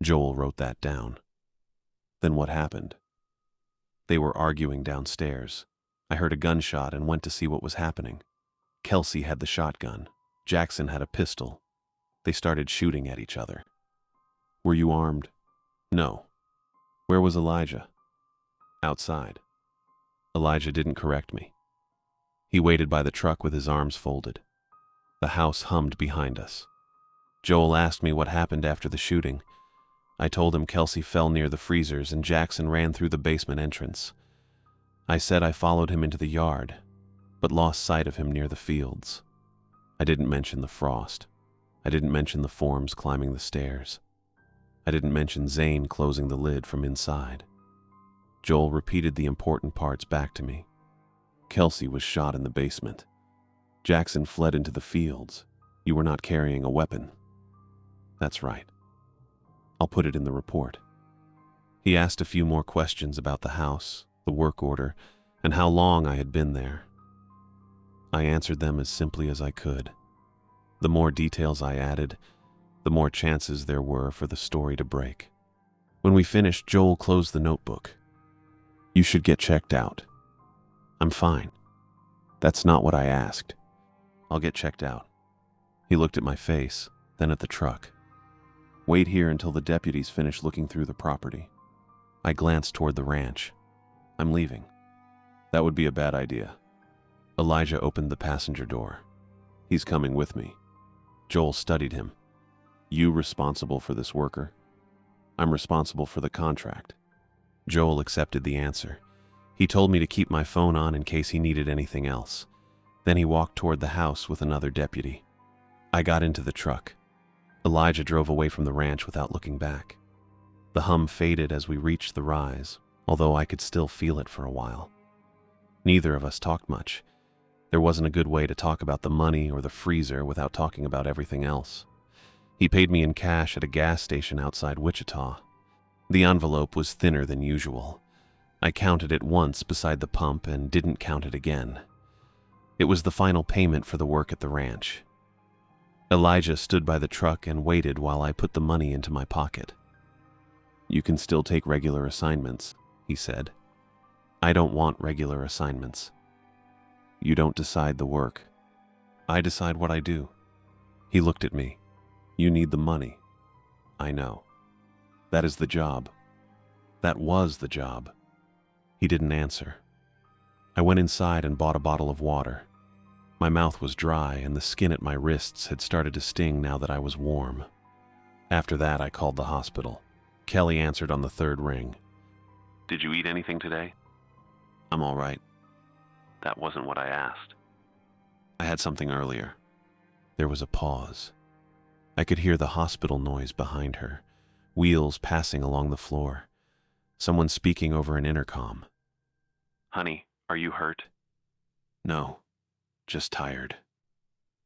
Joel wrote that down. Then what happened? They were arguing downstairs. I heard a gunshot and went to see what was happening. Kelsey had the shotgun. Jackson had a pistol. They started shooting at each other. Were you armed? No. Where was Elijah? Outside. Elijah didn't correct me. He waited by the truck with his arms folded. The house hummed behind us. Joel asked me what happened after the shooting. I told him Kelsey fell near the freezers and Jackson ran through the basement entrance. I said I followed him into the yard, but lost sight of him near the fields. I didn't mention the frost. I didn't mention the forms climbing the stairs. I didn't mention Zane closing the lid from inside. Joel repeated the important parts back to me. Kelsey was shot in the basement. Jackson fled into the fields. You were not carrying a weapon. That's right. I'll put it in the report. He asked a few more questions about the house, the work order, and how long I had been there. I answered them as simply as I could. The more details I added, the more chances there were for the story to break. When we finished, Joel closed the notebook. You should get checked out. I'm fine. That's not what I asked. I'll get checked out. He looked at my face, then at the truck. Wait here until the deputies finish looking through the property. I glanced toward the ranch. I'm leaving. That would be a bad idea. Elijah opened the passenger door. He's coming with me. Joel studied him. You responsible for this worker? I'm responsible for the contract. Joel accepted the answer. He told me to keep my phone on in case he needed anything else. Then he walked toward the house with another deputy. I got into the truck. Elijah drove away from the ranch without looking back. The hum faded as we reached the rise, although I could still feel it for a while. Neither of us talked much. There wasn't a good way to talk about the money or the freezer without talking about everything else. He paid me in cash at a gas station outside Wichita. The envelope was thinner than usual. I counted it once beside the pump and didn't count it again. It was the final payment for the work at the ranch. Elijah stood by the truck and waited while I put the money into my pocket. You can still take regular assignments, he said. I don't want regular assignments. You don't decide the work. I decide what I do. He looked at me. You need the money. I know. That is the job. That was the job. He didn't answer. I went inside and bought a bottle of water. My mouth was dry and the skin at my wrists had started to sting now that I was warm. After that, I called the hospital. Kelly answered on the third ring. Did you eat anything today? I'm all right. That wasn't what I asked. I had something earlier. There was a pause. I could hear the hospital noise behind her, wheels passing along the floor, someone speaking over an intercom. Honey, are you hurt? No, just tired.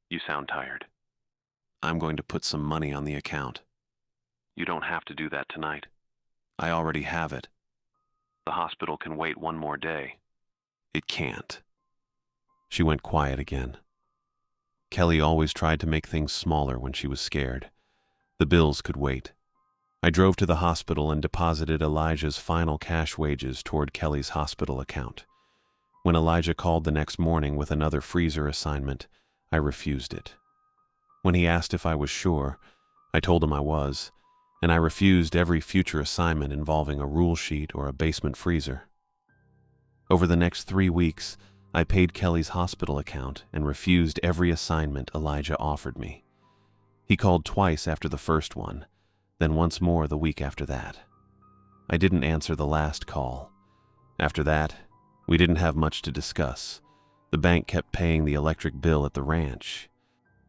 You sound tired. I'm going to put some money on the account. You don't have to do that tonight. I already have it. The hospital can wait one more day. It can't. She went quiet again. Kelly always tried to make things smaller when she was scared. The bills could wait. I drove to the hospital and deposited Elijah's final cash wages toward Kelly's hospital account. When Elijah called the next morning with another freezer assignment, I refused it. When he asked if I was sure, I told him I was, and I refused every future assignment involving a rule sheet or a basement freezer. Over the next 3 weeks, I paid Kelly's hospital account and refused every assignment Elijah offered me. He called twice after the first one, then once more the week after that. I didn't answer the last call. After that, we didn't have much to discuss. The bank kept paying the electric bill at the ranch.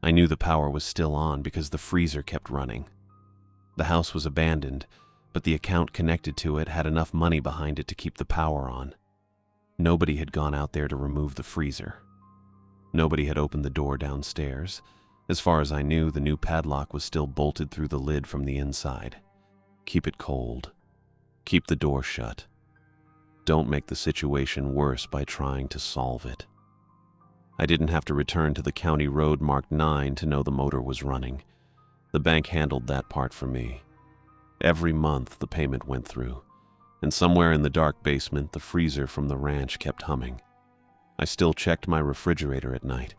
I knew the power was still on because the freezer kept running. The house was abandoned, but the account connected to it had enough money behind it to keep the power on. Nobody had gone out there to remove the freezer. Nobody had opened the door downstairs. As far as I knew, the new padlock was still bolted through the lid from the inside. Keep it cold. Keep the door shut. Don't make the situation worse by trying to solve it. I didn't have to return to the county road marked 9 to know the motor was running. The bank handled that part for me. Every month the payment went through, and somewhere in the dark basement the freezer from the ranch kept humming. I still checked my refrigerator at night.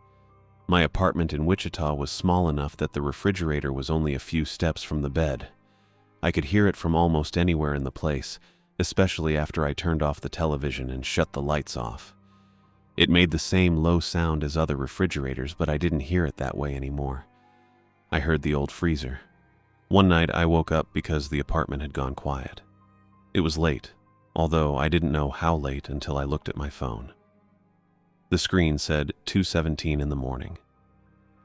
My apartment in Wichita was small enough that the refrigerator was only a few steps from the bed. I could hear it from almost anywhere in the place, especially after I turned off the television and shut the lights off. It made the same low sound as other refrigerators, but I didn't hear it that way anymore. I heard the old freezer. One night I woke up because the apartment had gone quiet. It was late, although I didn't know how late until I looked at my phone. The screen said 2:17 in the morning.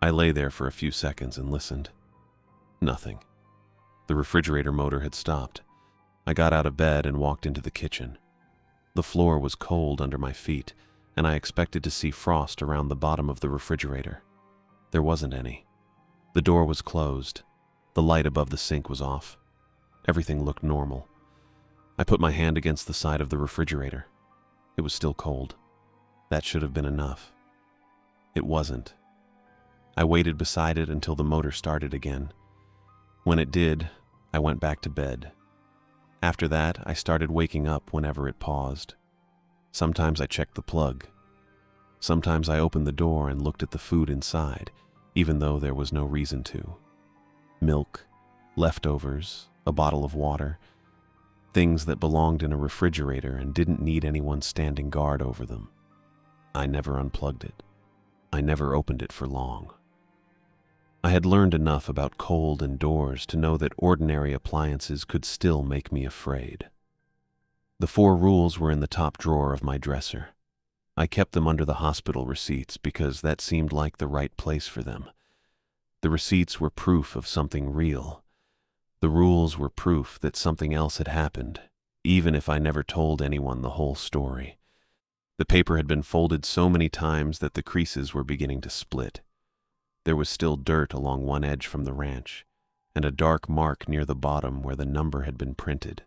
I lay there for a few seconds and listened. Nothing. The refrigerator motor had stopped. I got out of bed and walked into the kitchen. The floor was cold under my feet, and I expected to see frost around the bottom of the refrigerator. There wasn't any. The door was closed. The light above the sink was off. Everything looked normal. I put my hand against the side of the refrigerator. It was still cold. That should have been enough. It wasn't. I waited beside it until the motor started again. When it did, I went back to bed. After that, I started waking up whenever it paused. Sometimes I checked the plug. Sometimes I opened the door and looked at the food inside, even though there was no reason to. Milk, leftovers, a bottle of water, things that belonged in a refrigerator and didn't need anyone standing guard over them. I never unplugged it. I never opened it for long. I had learned enough about cold and doors to know that ordinary appliances could still make me afraid. The 4 rules were in the top drawer of my dresser. I kept them under the hospital receipts because that seemed like the right place for them. The receipts were proof of something real. The rules were proof that something else had happened, even if I never told anyone the whole story. The paper had been folded so many times that the creases were beginning to split. There was still dirt along one edge from the ranch, and a dark mark near the bottom where the number had been printed.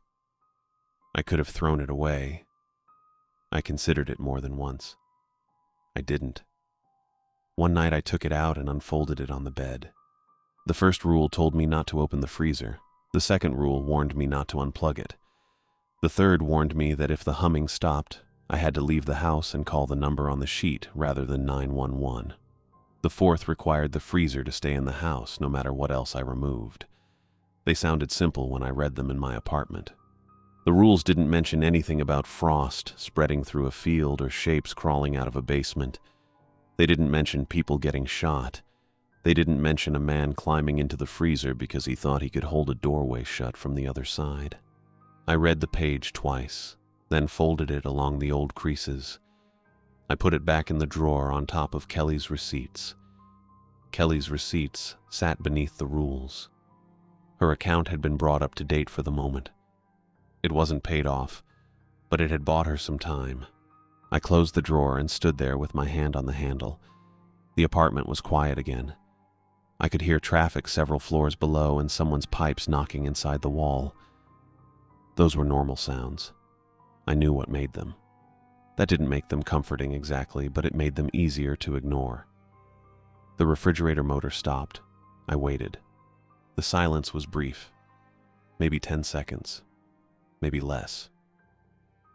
I could have thrown it away. I considered it more than once. I didn't. One night I took it out and unfolded it on the bed. The first rule told me not to open the freezer. The second rule warned me not to unplug it. The third warned me that if the humming stopped, I had to leave the house and call the number on the sheet rather than 911. The fourth required the freezer to stay in the house no matter what else I removed. They sounded simple when I read them in my apartment. The rules didn't mention anything about frost spreading through a field or shapes crawling out of a basement. They didn't mention people getting shot. They didn't mention a man climbing into the freezer because he thought he could hold a doorway shut from the other side. I read the page twice, then folded it along the old creases. I put it back in the drawer on top of Kelly's receipts. Kelly's receipts sat beneath the rules. Her account had been brought up to date for the moment. It wasn't paid off, but it had bought her some time. I closed the drawer and stood there with my hand on the handle. The apartment was quiet again. I could hear traffic several floors below and someone's pipes knocking inside the wall. Those were normal sounds. I knew what made them. That didn't make them comforting exactly, but it made them easier to ignore. The refrigerator motor stopped. I waited. The silence was brief. Maybe 10 seconds. Maybe less.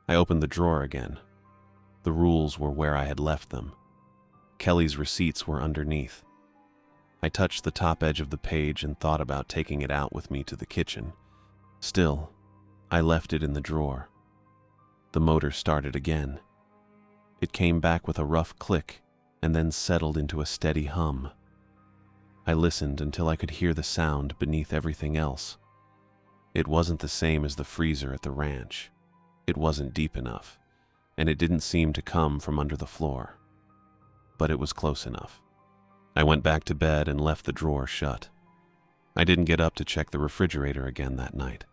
I opened the drawer again. The rules were where I had left them. Kelly's receipts were underneath. I touched the top edge of the page and thought about taking it out with me to the kitchen. Still, I left it in the drawer. The motor started again. It came back with a rough click and then settled into a steady hum. I listened until I could hear the sound beneath everything else. It wasn't the same as the freezer at the ranch. It wasn't deep enough. and it didn't seem to come from under the floor. But it was close enough. I went back to bed and left the drawer shut. I didn't get up to check the refrigerator again that night.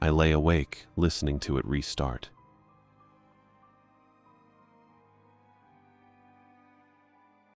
I lay awake, listening to it restart.